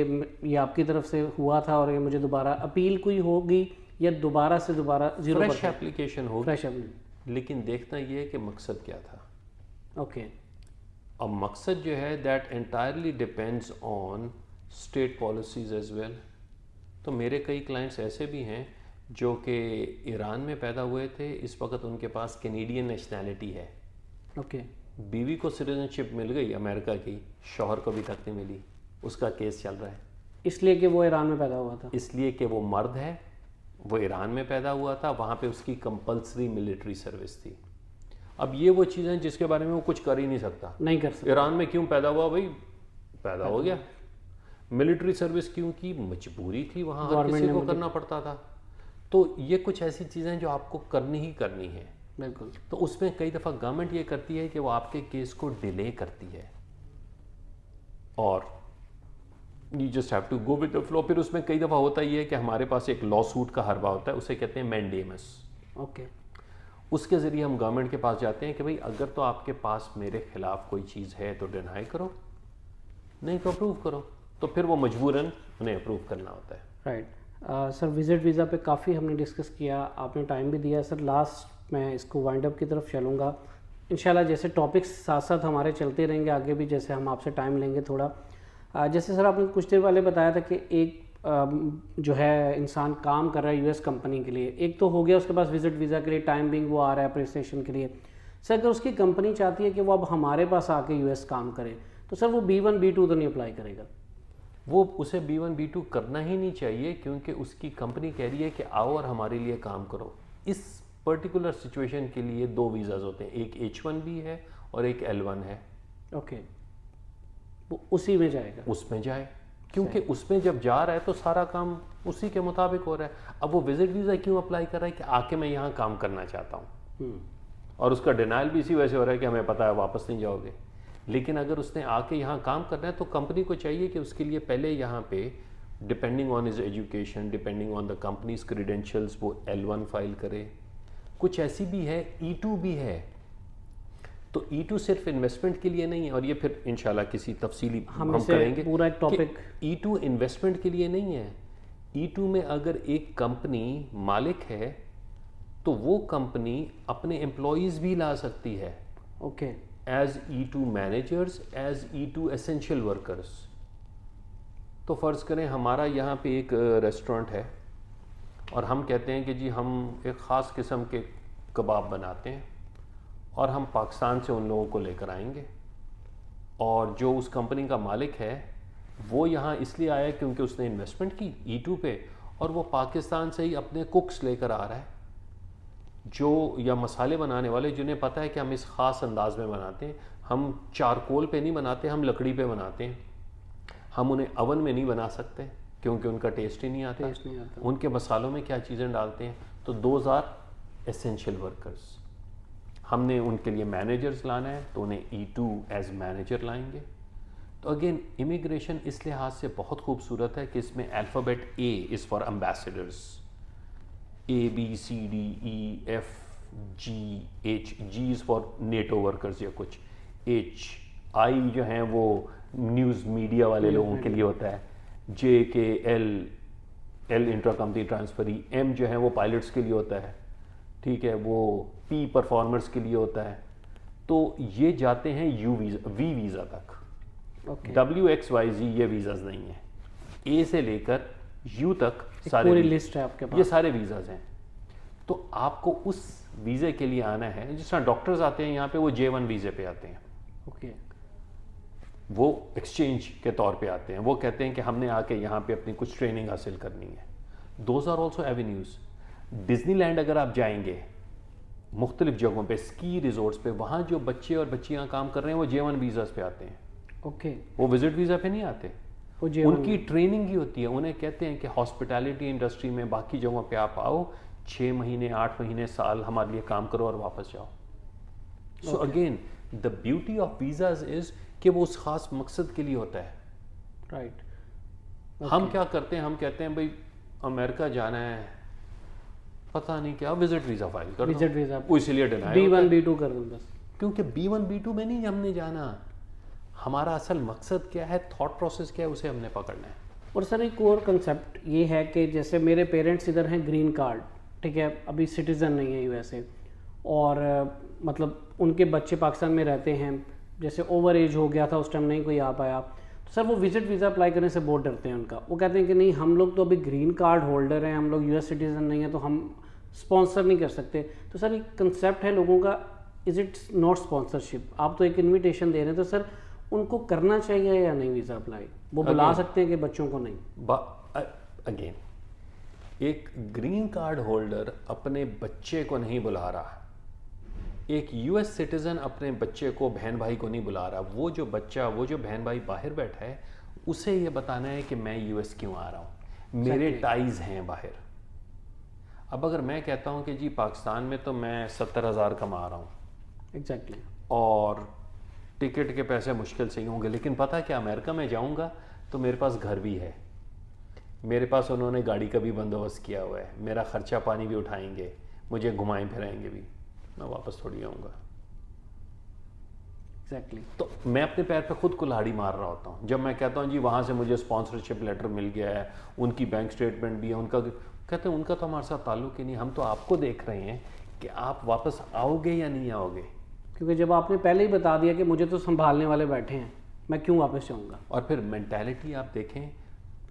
ये आपकी तरफ से हुआ था और ये मुझे दोबारा अपील कोई होगी, या दोबारा से दोबारा जीरो फ्रेश एप्लीकेशन होगी? Fresh application. लेकिन देखना ये है कि मकसद क्या था। ओके। अब मकसद जो है that entirely depends on state policies as well. तो मेरे कई क्लाइंट्स ऐसे भी हैं जो कि ईरान में पैदा हुए थे, इस वक्त उनके पास कैनेडियन नेशनैलिटी है। ओके। बीवी को सिटीजनशिप मिल गई अमेरिका की, शौहर को भी तक नहीं मिली, उसका केस चल रहा है। इसलिए कि वो ईरान में पैदा हुआ था? इसलिए कि वो मर्द है, वो ईरान में पैदा हुआ था, वहाँ पे उसकी कंपल्सरी मिलिट्री सर्विस थी। अब ये वो चीज़ें हैं जिसके बारे में वो कुछ कर ही नहीं सकता। नहीं कर सकता। ईरान में क्यों पैदा हुआ भाई, पैदा हो गया। मिलिट्री सर्विस क्यों की, मजबूरी थी, वहाँ हर किसी को करना पड़ता था। तो ये कुछ ऐसी चीज़ें जो आपको करनी ही करनी है। बिल्कुल। तो उसमें कई दफ़ा गवर्नमेंट ये करती है कि वो आपके केस को डिले करती है और you just have to go with the flow. फिर उसमें कई दफ़ा होता ही है कि हमारे पास एक लॉ सूट का हरबा होता है, उसे कहते हैं मैंडेमस। ओके। उसके ज़रिए हम गवर्नमेंट के पास जाते हैं कि भाई अगर तो आपके पास मेरे खिलाफ कोई चीज़ है तो डिनाई करो, नहीं तो अप्रूव करो। तो फिर वो मजबूरन उन्हें अप्रूव करना होता है। राइट। सर विजिट वीज़ा पे काफ़ी हमने डिस्कस किया, आपने टाइम भी दिया। सर लास्ट मैं इसको वाइंड अप की तरफ चलूँगा इंशाल्लाह। जैसे टॉपिक्स साथ साथ हमारे चलते रहेंगे आगे भी, जैसे हम आपसे टाइम लेंगे थोड़ा। जैसे सर आपने कुछ देर पहले बताया था कि एक जो है इंसान काम कर रहा है यूएस कंपनी के लिए, एक तो हो गया उसके पास विजिट वीज़ा के लिए टाइम बिंग वो आ रहा है अप्रिसिएशन के लिए। सर अगर उसकी कंपनी चाहती है कि वो अब हमारे पास आके यूएस काम करे, तो सर वो B1 B2 तो नहीं अप्लाई करेगा? वो उसे B1 B2 करना ही नहीं चाहिए, क्योंकि उसकी कंपनी कह रही है कि आओ और हमारे लिए काम करो। इस पर्टिकुलर सिचुएशन के लिए दो वीज़ाज होते हैं, एक H1B है और एक L1 है। ओके। वो उसी में जाएगा? उसमें जाए, क्योंकि उसमें जब जा रहा है तो सारा काम उसी के मुताबिक हो रहा है। अब वो विजिट वीज़ा क्यों अप्लाई कर रहा है कि आके मैं यहाँ काम करना चाहता हूँ, और उसका डिनाइल भी इसी वजह से हो रहा है कि हमें पता है वापस नहीं जाओगे। लेकिन अगर उसने आके यहाँ काम करना है तो कंपनी को चाहिए कि उसके लिए पहले यहाँ पे depending on his education, depending on the companies credentials, वो L1 फाइल करे। कुछ ऐसी भी है, E2 भी है। तो E2 सिर्फ इन्वेस्टमेंट के लिए नहीं है, और ये फिर इंशाल्लाह किसी तफसीली हम करेंगे पूरा एक टॉपिक। E2 इन्वेस्टमेंट के लिए नहीं है। E2 में अगर एक कंपनी मालिक है तो वो कंपनी अपने एम्प्लॉयज़ भी ला सकती है। Okay. As E2 managers, as E2 essential workers. तो फ़र्ज़ करें हमारा यहाँ पे एक रेस्टोरेंट है और हम कहते हैं कि जी हम एक ख़ास किस्म के कबाब बनाते हैं और हम पाकिस्तान से उन लोगों को लेकर आएंगे, और जो उस कंपनी का मालिक है वो यहाँ इसलिए आया क्योंकि उसने इन्वेस्टमेंट की E2 पे, और वो पाकिस्तान से ही अपने कुक्स लेकर आ रहा है जो, या मसाले बनाने वाले जिन्हें पता है कि हम इस ख़ास अंदाज में बनाते हैं। हम चारकोल पे नहीं बनाते, हम लकड़ी पे बनाते हैं। हम उन्हें अवन में नहीं बना सकते क्योंकि उनका टेस्ट ही नहीं आता। उनके मसालों में क्या चीज़ें डालते हैं। तो 2000 एसेंशियल वर्कर्स, हमने उनके लिए मैनेजर्स लाना है तो उन्हें E2 एज मैनेजर लाएंगे। तो अगेन इमिग्रेशन इस लिहाज से बहुत खूबसूरत है कि इसमें alphabet A is for ambassadors, ABCDEF G H, G is for NATO workers या कुछ, I जो हैं वो न्यूज़ मीडिया वाले लोगों के लिए होता है, L intra company transferee, M जो है वो पायलट्स के लिए होता है, ठीक है, वो P परफॉर्मर्स के लिए होता है। तो ये जाते हैं V वीज़ा तक। WXYZ ये वीज़ाज नहीं है, A से लेकर U तक सारे पूरी लिस्ट है आपके पास, ये सारे वीज़ाज हैं। तो आपको उस वीज़े के लिए आना है। जिस तरह डॉक्टर्स आते हैं यहाँ पे, वो J1 वीज़े पे आते हैं। ओके। वो एक्सचेंज के तौर पे आते हैं। वो कहते हैं कि हमने आके यहाँ पे अपनी कुछ ट्रेनिंग हासिल करनी है। Those are also avenues. Disneyland अगर आप जाएंगे, मुख्तलिफ जगहों पे, स्की रिजॉर्ट्स पे, वहाँ जो बच्चे और बच्चियाँ काम कर रहे हैं वो J1 वीज़ाज पे आते हैं। ओके। वो विजिट वीज़ा पे नहीं आते, वो J1 उनकी ट्रेनिंग ही होती है। उन्हें कहते हैं कि हॉस्पिटैलिटी इंडस्ट्री में बाकी जगहों पे आप आओ, 6 महीने 8 महीने साल हमारे लिए काम करो और वापस जाओ। So again the beauty of visas is कि वो उस खास मकसद के लिए होता है। राइट। हम क्या करते हैं, हम कहते हैं भाई अमेरिका जाना है, पता नहीं क्या, विजिट वीज़ा फाइल कर दो, विजिट वीज़ा वो इसलिए डिनाई B1 B2 कर दूँ बस, क्योंकि B1 B2 में नहीं हमने जाना। हमारा असल मकसद क्या है, थॉट प्रोसेस क्या है, उसे हमने पकड़ना है। और सर एक और कंसेप्ट ये है कि जैसे मेरे पेरेंट्स इधर हैं, ग्रीन कार्ड, ठीक है, अभी सिटीज़न नहीं है USA, और मतलब उनके बच्चे पाकिस्तान में रहते हैं, जैसे ओवर एज हो गया था उस टाइम नहीं कोई आ पाया, सर वो विजिट वीज़ा अप्लाई करने से बहुत डरते हैं उनका, वो कहते हैं कि नहीं हम लोग तो अभी ग्रीन कार्ड होल्डर हैं, हम लोग यूएस सिटीज़न नहीं है तो हम स्पॉन्सर नहीं कर सकते। तो सर एक कंसेप्ट है लोगों का, इज़ इट नॉट स्पॉन्सरशिप, आप तो एक इन्विटेशन दे रहे हैं, तो सर उनको करना चाहिए या नहीं वीज़ा अप्लाई? वो बुला सकते हैं कि बच्चों को नहीं? अगेन एक ग्रीन कार्ड होल्डर अपने बच्चे को नहीं बुला रहा, एक यूएस सिटीजन अपने बच्चे को, बहन भाई को नहीं बुला रहा। वो जो बच्चा, वो जो बहन भाई बाहर बैठा है, उसे ये बताना है कि मैं यूएस क्यों आ रहा हूँ, मेरे टाइज हैं बाहर। अब अगर मैं कहता हूँ कि जी पाकिस्तान में तो मैं 70,000 कमा रहा हूँ, एग्जैक्टली, और टिकट के पैसे मुश्किल से ही होंगे, लेकिन पता क्या, अमेरिका में जाऊँगा तो मेरे पास घर भी है, मेरे पास उन्होंने गाड़ी का भी बंदोबस्त किया हुआ है, मेरा खर्चा पानी भी उठाएंगे, मुझे घुमाएं फिराएंगे भी, मैं वापस थोड़ी आऊँगा। एग्जैक्टली। तो मैं अपने पैर पे खुद कुल्हाड़ी मार रहा होता हूँ जब मैं कहता हूँ जी वहाँ से मुझे स्पॉन्सरशिप लेटर मिल गया है, उनकी बैंक स्टेटमेंट भी है, उनका कहते हैं उनका तो हमारे साथ ताल्लुक ही नहीं, हम तो आपको देख रहे हैं कि आप वापस आओगे या नहीं आओगे। क्योंकि जब आपने पहले ही बता दिया कि मुझे तो संभालने वाले बैठे हैं, मैं क्यों वापस जाऊँगा। और फिर मेंटालिटी आप देखें,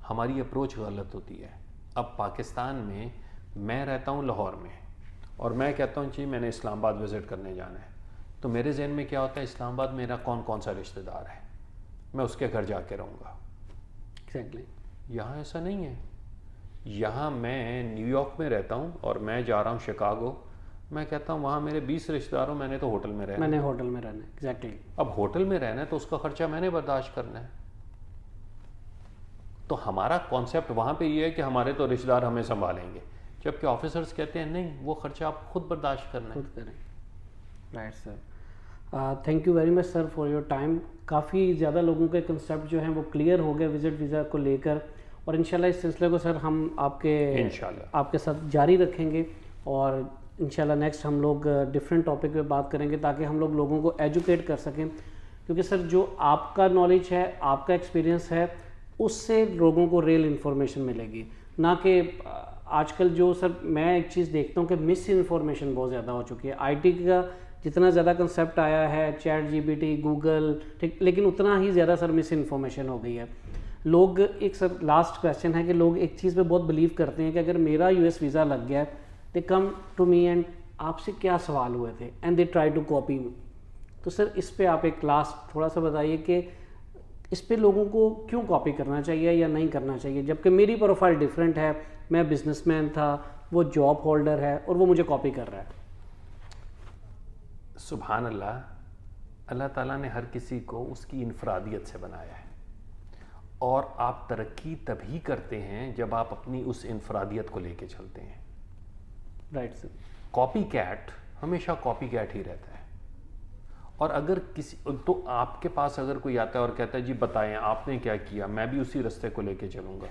हमारी अप्रोच गलत होती है। अब पाकिस्तान में मैं रहता हूँ लाहौर में, और मैं कहता हूँ जी मैंने इस्लामाबाद विज़िट करने जाना है, तो मेरे जहन में क्या होता है, इस्लामाबाद मेरा कौन कौन सा रिश्तेदार है, मैं उसके घर जाके रहूँगा। एग्जैक्टली। यहाँ ऐसा नहीं है। यहाँ मैं न्यूयॉर्क में रहता हूँ और मैं जा रहा हूँ शिकागो, मैं कहता हूँ वहाँ मेरे 20 रिश्तेदारों, मैंने तो होटल में रहना, मैंने होटल में रहना है। एग्जैक्टली। अब होटल में रहना है तो उसका खर्चा मैंने बर्दाश्त करना है। तो हमारा कॉन्सेप्ट वहाँ पे ये है कि हमारे तो रिश्तेदार हमें संभालेंगे, जबकि ऑफिसर्स कहते हैं नहीं, वो खर्चा आप खुद बर्दाश्त करना है। खुद करें। Right sir, thank you very much sir for your time. काफ़ी ज़्यादा लोगों के कंसेप्ट जो हैं वो क्लियर हो गए विजिट वीज़ा को लेकर, और इंशाल्लाह इस सिलसिले को सर हम आपके साथ जारी रखेंगे, और इंशाल्लाह नेक्स्ट हम लोग डिफरेंट टॉपिक पे बात करेंगे ताकि हम लोग लोगों को एजुकेट कर सकें। क्योंकि सर जो आपका नॉलेज है, आपका एक्सपीरियंस है, उससे लोगों को रियल इन्फॉर्मेशन मिलेगी, ना कि आजकल जो सर मैं एक चीज़ देखता हूँ कि मिस इन्फॉर्मेशन बहुत ज़्यादा हो चुकी है। आईटी का जितना ज़्यादा कंसेप्ट आया है, चैट जीपीटी, गूगल, ठीक, लेकिन उतना ही ज़्यादा सर मिस इन्फॉर्मेशन हो गई है। लोग एक सर लास्ट क्वेश्चन है कि लोग एक चीज़ पे बहुत बिलीव करते हैं कि अगर मेरा यूएस वीज़ा लग गया है, दे कम टू मी एंड आपसे क्या सवाल हुए थे and they try to copy me. तो सर इस पे आप एक लास्ट थोड़ा सा बताइए कि इस पे लोगों को क्यों कॉपी करना चाहिए या नहीं करना चाहिए, जबकि मेरी प्रोफाइल डिफरेंट है, मैं बिजनेसमैन था, वो जॉब होल्डर है और वो मुझे कॉपी कर रहा है। सुभान अल्लाह, अल्लाह ताला ने हर किसी को उसकी इनफरादियत से बनाया है, और आप तरक्की तभी करते हैं जब आप अपनी उस इनफरादियत को लेके चलते हैं। Right sir. कॉपी कैट हमेशा कॉपी कैट ही रहता है। और अगर किसी तो आपके पास अगर कोई आता है और कहता है जी बताएं आपने क्या किया, मैं भी उसी रास्ते को लेके चलूँगा,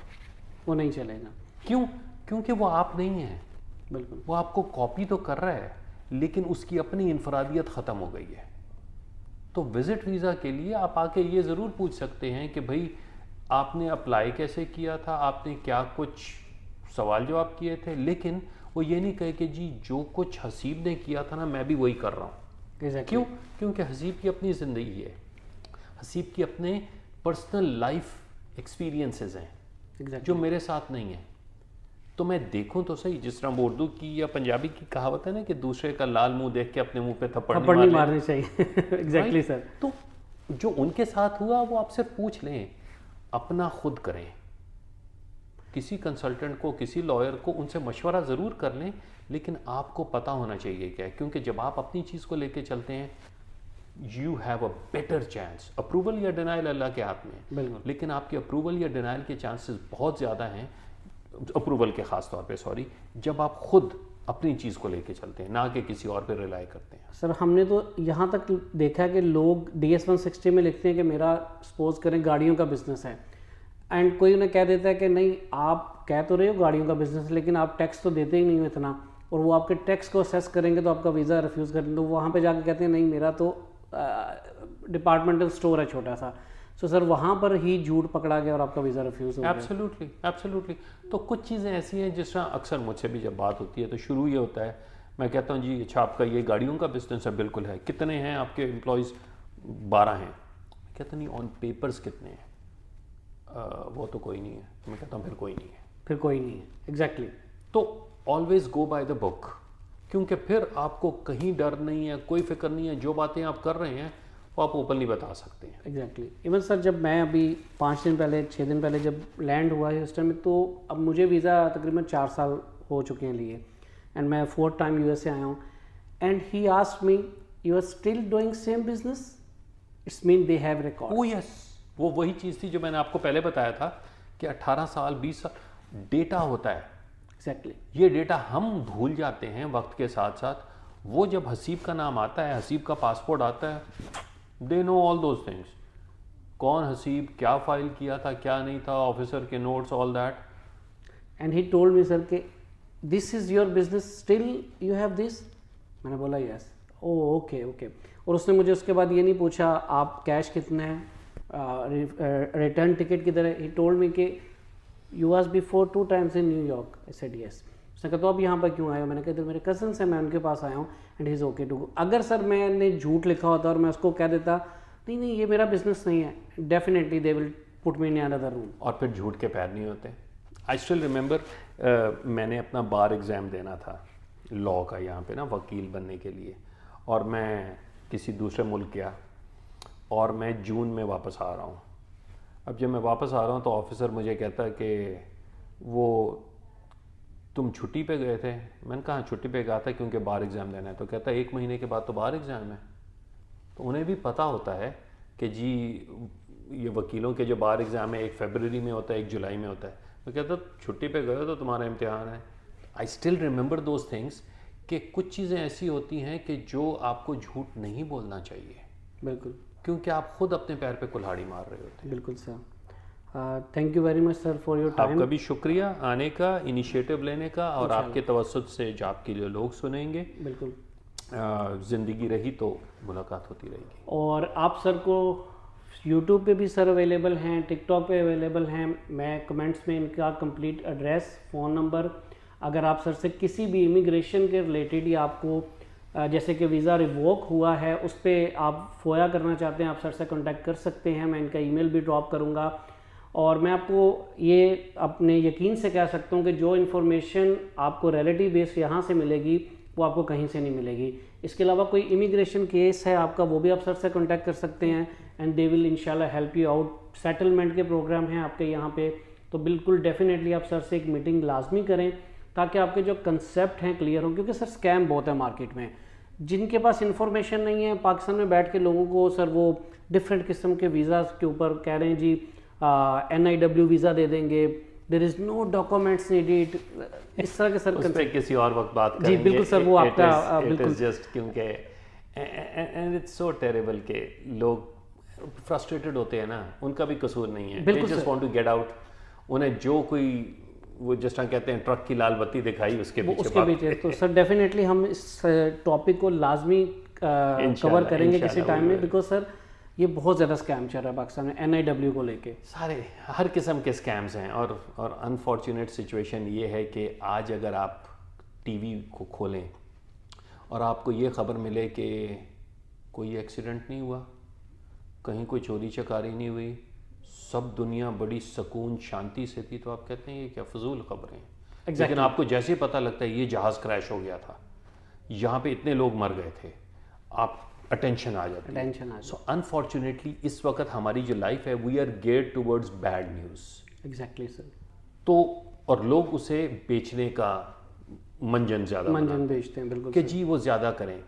वो नहीं चलेगा। क्यों? क्योंकि वो आप नहीं है। बिल्कुल। वो आपको कॉपी तो कर रहा है, लेकिन उसकी अपनी इनफरादियत ख़त्म हो गई है। तो विज़िट वीज़ा के लिए आप आके ये ज़रूर पूछ सकते हैं कि भाई आपने अप्लाई कैसे किया था, आपने क्या कुछ सवाल जवाब किए थे, लेकिन वो ये नहीं कहे कि जी जो कुछ हसीब ने किया था ना, मैं भी वही कर रहा हूँ। Exactly. क्यों? क्योंकि हसीब की अपनी ज़िंदगी है, हसीब की अपने पर्सनल लाइफ एक्सपीरियंसेस हैं Exactly. जो मेरे साथ नहीं है। तो मैं देखूं तो सही, जिस तरह उर्दू की या पंजाबी की कहावत है ना कि दूसरे का लाल मुंह देख के अपने मुंह पे थप्पड़ नहीं मारनी चाहिए। Exactly sir. तो जो उनके साथ हुआ वो आपसे पूछ लें, अपना खुद करें, किसी कंसल्टेंट को, किसी लॉयर को, उनसे मशवरा ज़रूर कर लें, लेकिन आपको पता होना चाहिए क्या है, क्योंकि जब आप अपनी चीज़ को लेके चलते हैं you have a better chance. Approval या डिनाइल अल्लाह के हाथ में है, लेकिन आपके अप्रूवल या डिनाइल के चांसेस बहुत ज़्यादा हैं, अप्रूवल के ख़ास तौर पे सॉरी, जब आप खुद अपनी चीज़ को लेके चलते हैं, ना कि किसी और पे रिलाई करते हैं। सर हमने तो यहाँ तक देखा है कि लोग DS 160 में लिखते हैं कि मेरा सपोज करें गाड़ियों का बिजनेस है, एंड कोई उन्हें कह देता है कि नहीं आप कह तो रहे हो गाड़ियों का बिजनेस, लेकिन आप टैक्स तो देते ही नहीं हो इतना, और वो आपके टैक्स को असेस करेंगे तो आपका वीज़ा रिफ्यूज़ कर देंगे। तो वहाँ पे जाके कहते हैं नहीं मेरा तो डिपार्टमेंटल स्टोर है छोटा सा। सो सर वहाँ पर ही झूठ पकड़ा गया और आपका वीज़ा रिफ्यूज़ हो गया। Absolutely, absolutely. तो कुछ चीज़ें ऐसी हैं जिस तरह अक्सर मुझसे भी जब बात होती है तो शुरू ये होता है, मैं कहता हूँ जी अच्छा आपका ये गाड़ियों का बिजनेस है, बिल्कुल है, कितने हैं आपके एम्प्लॉयज़? 12 हैं। कहता नहीं ऑन पेपर्स कितने हैं? वो तो कोई नहीं है। मैं कहता हूँ फिर कोई नहीं है, फिर कोई नहीं है। एग्जैक्टली तो always go by the book, क्योंकि फिर आपको कहीं डर नहीं है, कोई फिक्र नहीं है, जो बातें आप कर रहे हैं वो आप ओपनली बता सकते हैं। एग्जैक्टली इवन सर जब मैं अभी 5 दिन पहले 6 दिन पहले जब लैंड हुआ ह्यूस्टन में, तो अब मुझे वीज़ा तकरीबन 4 साल हो चुके हैं लिए, एंड मैं 4th टाइम यूएसए आया हूँ, and he asked me you are still doing same business, it's mean they have record. Oh yes, वो वही चीज़ थी जो मैंने आपको पहले बताया था कि 18 साल 20 साल डेटा होता है। एग्जैक्टली ये डेटा हम भूल जाते हैं वक्त के साथ साथ। वो जब हसीब का नाम आता है, हसीब का पासपोर्ट आता है, they know all those things, कौन हसीब, क्या फाइल किया था, क्या नहीं था, ऑफिसर के notes, all that. And he told me sir कि this is your business, still you have this. मैंने बोला यस। ओ ओके ओके। और उसने मुझे उसके बाद ये नहीं पूछा आप कैश कितने हैं, रिटर्न टिकट किधर है। ही टोल्ड मी कि you was before 2 times in New York. I said yes. उसने कहा तो आप यहाँ पर क्यों आए हो? मैंने कहा इधर मेरे कजन्स हैं, मैं उनके पास आया हूँ, and he is okay to go. अगर सर मैंने झूठ लिखा होता और मैं उसको कह देता नहीं नहीं ये मेरा बिजनेस नहीं है, definitely they will put me in another room. और फिर झूठ के पैर नहीं होते। आई स्टिल रिमेंबर, मैंने अपना बार एग्ज़ाम देना था लॉ का यहाँ पे ना, वकील बनने के लिए, और मैं किसी दूसरे मुल्क गया और मैं जून में वापस आ रहा हूँ। अब जब मैं वापस आ रहा हूँ तो ऑफिसर मुझे कहता है कि वो तुम छुट्टी पे गए थे। मैंने कहा छुट्टी पे गया था क्योंकि बार एग्ज़ाम देना है। तो कहता है 1 महीने के बाद तो बार एग्ज़ाम है। तो उन्हें भी पता होता है कि जी ये वकीलों के जो बार एग्ज़ाम है 1 फरवरी में होता है, 1 जुलाई में होता है। तो कहता छुट्टी पे गए हो तो तुम्हारा इम्तिहान है। I still remember those things कि कुछ चीज़ें ऐसी होती हैं कि जो आपको झूठ नहीं बोलना चाहिए, बिल्कुल, क्योंकि आप खुद अपने पैर पे कुल्हाड़ी मार रहे होते हैं। बिल्कुल sir. Thank you very much sir for your time. आपका भी शुक्रिया आने का, इनिशिएटिव लेने का, और आपके तवज्जुह से जो आपके लिए लोग सुनेंगे। बिल्कुल। ज़िंदगी रही तो मुलाकात होती रहेगी। और आप सर को यूट्यूब पे भी सर अवेलेबल हैं, टिकटॉक पे अवेलेबल हैं। मैं कमेंट्स में इनका कंप्लीट एड्रेस, फ़ोन नंबर, अगर आप सर से किसी भी इमिग्रेशन के रिलेटेड या आपको जैसे कि वीज़ा रिवोक हुआ है उस पर आप फोया करना चाहते हैं, आप सर से कांटेक्ट कर सकते हैं। मैं इनका ईमेल भी ड्रॉप करूँगा। और मैं आपको ये अपने यकीन से कह सकता हूँ कि जो इन्फॉर्मेशन आपको रिलेटिव बेस यहाँ से मिलेगी वो आपको कहीं से नहीं मिलेगी। इसके अलावा कोई इमिग्रेशन केस है आपका, वो भी आप सर से कांटेक्ट कर सकते हैं, एंड दे विल इंशाल्लाह हेल्प यू आउट। सेटलमेंट के प्रोग्राम हैं आपके यहाँ पे, तो बिल्कुल डेफिनेटली आप सर से एक मीटिंग लाजमी करें ताकि आपके जो कंसेप्ट हैं क्लियर हों। क्योंकि सर स्कैम बहुत है मार्केट में। जिनके पास इन्फॉर्मेशन नहीं है, पाकिस्तान में बैठ के लोगों को सर वो डिफरेंट किस्म के वीज़ा के ऊपर कह रहे हैं जी NIW वीज़ा दे देंगे, there is no documents needed, इस तरह के सर उस पे किसी और वक्त बात जी करेंगे। बिल्कुल सर, वो आपका बिल्कुल जस्ट क्योंकि एंड इट्स सो टेरेबल के लोग फ्रस्ट्रेटेड होते हैं ना, उनका भी कसूर नहीं है। बिल्कुल just want to get out. उन्हें जो कोई वो जिस तरह कहते हैं ट्रक की लाल बत्ती दिखाई उसके पीछे तो सर डेफिनेटली हम इस टॉपिक को लाजमी कवर करेंगे किसी टाइम में, बिकॉज सर ये बहुत ज़्यादा स्कैम चल रहा है पाकिस्तान में NIW को लेके। सारे हर किस्म के स्कैम्स हैं। और अनफॉर्चुनेट सिचुएशन ये है कि आज अगर आप टीवी को खोलें और आपको ये ख़बर मिले कि कोई एक्सीडेंट नहीं हुआ, कहीं कोई चोरी चकारी नहीं हुई, सब दुनिया बड़ी सुकून शांति से थी, तो आप कहते हैं ये क्या फजूल खबरें हैं। लेकिन आपको जैसे ही पता लगता है ये जहाज़ क्रैश हो गया था, यहाँ पे इतने लोग मर गए थे, आप अटेंशन आ जाती है। सो अनफॉर्चुनेटली इस वक्त हमारी जो लाइफ है we are geared towards bad news. Exactly sir. तो और लोग उसे बेचने का मंजन बेचते हैं, बिल्कुल कि जी वो ज़्यादा करें।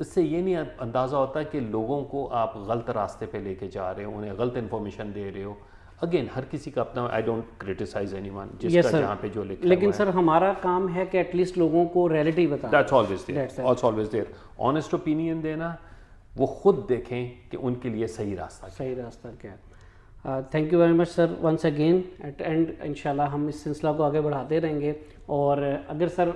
इससे ये नहीं अंदाज़ा होता कि लोगों को आप गलत रास्ते पे लेके जा रहे हो, उन्हें गलत इन्फॉर्मेशन दे रहे हो। अगेन हर किसी का अपना, आई डोंट क्रिटिसाइज एनीवन जिसका जहाँ पे जो लिखा लेकिन सर हमारा काम है कि एटलीस्ट लोगों को रियलिटी बताना। That's always there. Honest opinion देना, वो खुद देखें कि उनके लिए सही रास्ता क्या है। Thank you very much sir once again. At end इंशाल्लाह हम इस सिलसिला को आगे बढ़ाते रहेंगे। और अगर सर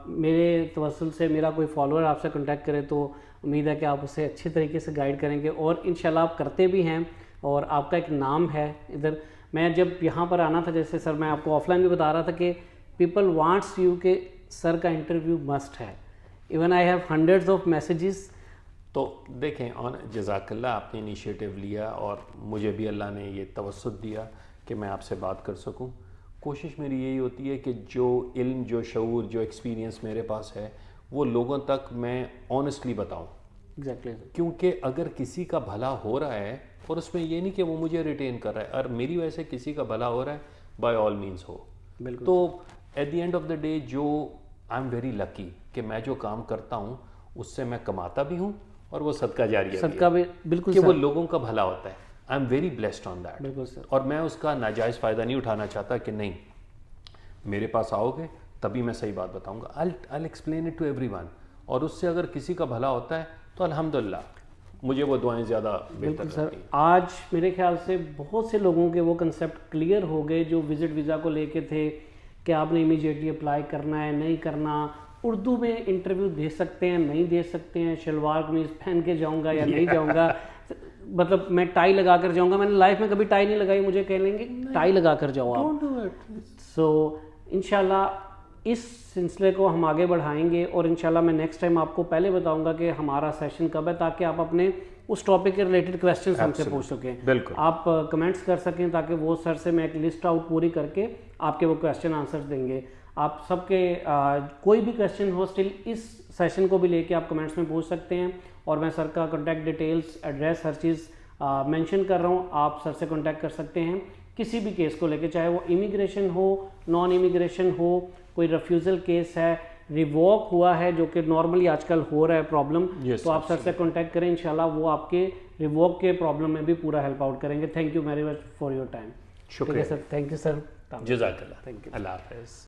मेरे तवस्सुल से मेरा कोई फॉलोअर आपसे कांटेक्ट करे तो उम्मीद है कि आप उसे अच्छी तरीके से गाइड करेंगे, और इंशाल्लाह आप करते भी हैं, और आपका एक नाम है इधर। मैं जब यहाँ पर आना था, जैसे सर मैं आपको ऑफलाइन भी बता रहा था कि पीपल वांट्स यू के सर का इंटरव्यू मस्ट है। Even I have hundreds of messages. तो देखें, जज़ाकल्लाह आपने इनिशिएटिव लिया और मुझे भी अल्लाह ने ये तवस्सुत दिया कि मैं आपसे बात कर सकूं। कोशिश मेरी यही होती है कि जो इल्म, जो शऊर, जो एक्सपीरियंस मेरे पास है वो लोगों तक मैं ऑनेस्टली बताऊं। एग्जैक्टली। क्योंकि अगर किसी का भला हो रहा है और उसमें ये नहीं कि वो मुझे रिटेन कर रहा है, और मेरी वजह से किसी का भला हो रहा है, बाय ऑल मीन्स हो। बिल्कुल। तो eight the end of the day जो आई एम वेरी लकी कि मैं जो काम करता हूँ उससे मैं कमाता भी हूँ और वो सदका जारिया सदका भी, बिल्कुल कि सर। वो लोगों का भला होता है। I am very blessed on that. बिल्कुल सर। और मैं उसका नाजायज़ फ़ायदा नहीं उठाना चाहता कि नहीं, मेरे पास आओगे तभी मैं सही बात बताऊंगा। I explain it to everyone, और उससे अगर किसी का भला होता है तो अल्हम्दुलिल्लाह मुझे वो दुआएं ज़्यादा बेहतर बिल्कुल सर। लगती हैं। आज मेरे ख्याल से बहुत से लोगों के वो कंसेप्ट क्लियर हो गए जो विजिट वीज़ा को लेके थे कि आपने इमीडिएटली अप्लाई करना है, नहीं करना, उर्दू में इंटरव्यू दे सकते हैं, नहीं दे सकते हैं, शलवार कमीज पहन के जाऊंगा या नहीं जाऊंगा, मतलब मैं टाई लगा कर जाऊंगा। मैंने लाइफ में कभी टाई नहीं लगाई, मुझे कह लेंगे टाई लगा कर जाओ आप। सो इंशाल्लाह इस सिलसिले को हम आगे बढ़ाएंगे, और इंशाल्लाह मैं नेक्स्ट टाइम आपको पहले बताऊंगा कि हमारा सेशन कब है, ताकि आप अपने उस टॉपिक के रिलेटेड क्वेश्चंस हमसे पूछ सकें। बिल्कुल। आप कमेंट्स कर सकें, ताकि वो सर से मैं एक लिस्ट आउट पूरी करके आपके वो क्वेश्चन आंसर देंगे। आप सबके कोई भी क्वेश्चन हो स्टिल इस सेशन को भी लेके आप कमेंट्स में पूछ सकते हैं, और मैं सर का कॉन्टैक्ट डिटेल्स, एड्रेस, हर चीज़ मेंशन कर रहा हूँ। आप सर से कॉन्टैक्ट कर सकते हैं किसी भी केस को लेके, चाहे वो इमिग्रेशन हो, नॉन इमिग्रेशन हो, कोई रिफ्यूज़ल केस है, रिवॉक हुआ है जो कि नॉर्मली आजकल हो रहा है प्रॉब्लम, तो आप सर से कॉन्टैक्ट करें। इंशाल्लाह वो आपके रिवॉक के प्रॉब्लम में भी पूरा हेल्प आउट करेंगे। Thank you very much for your time. शुक्रिया सर, थैंक यू सर। जज़ाकल्लाह। Thank you. अल्लाह हाफ़िज़।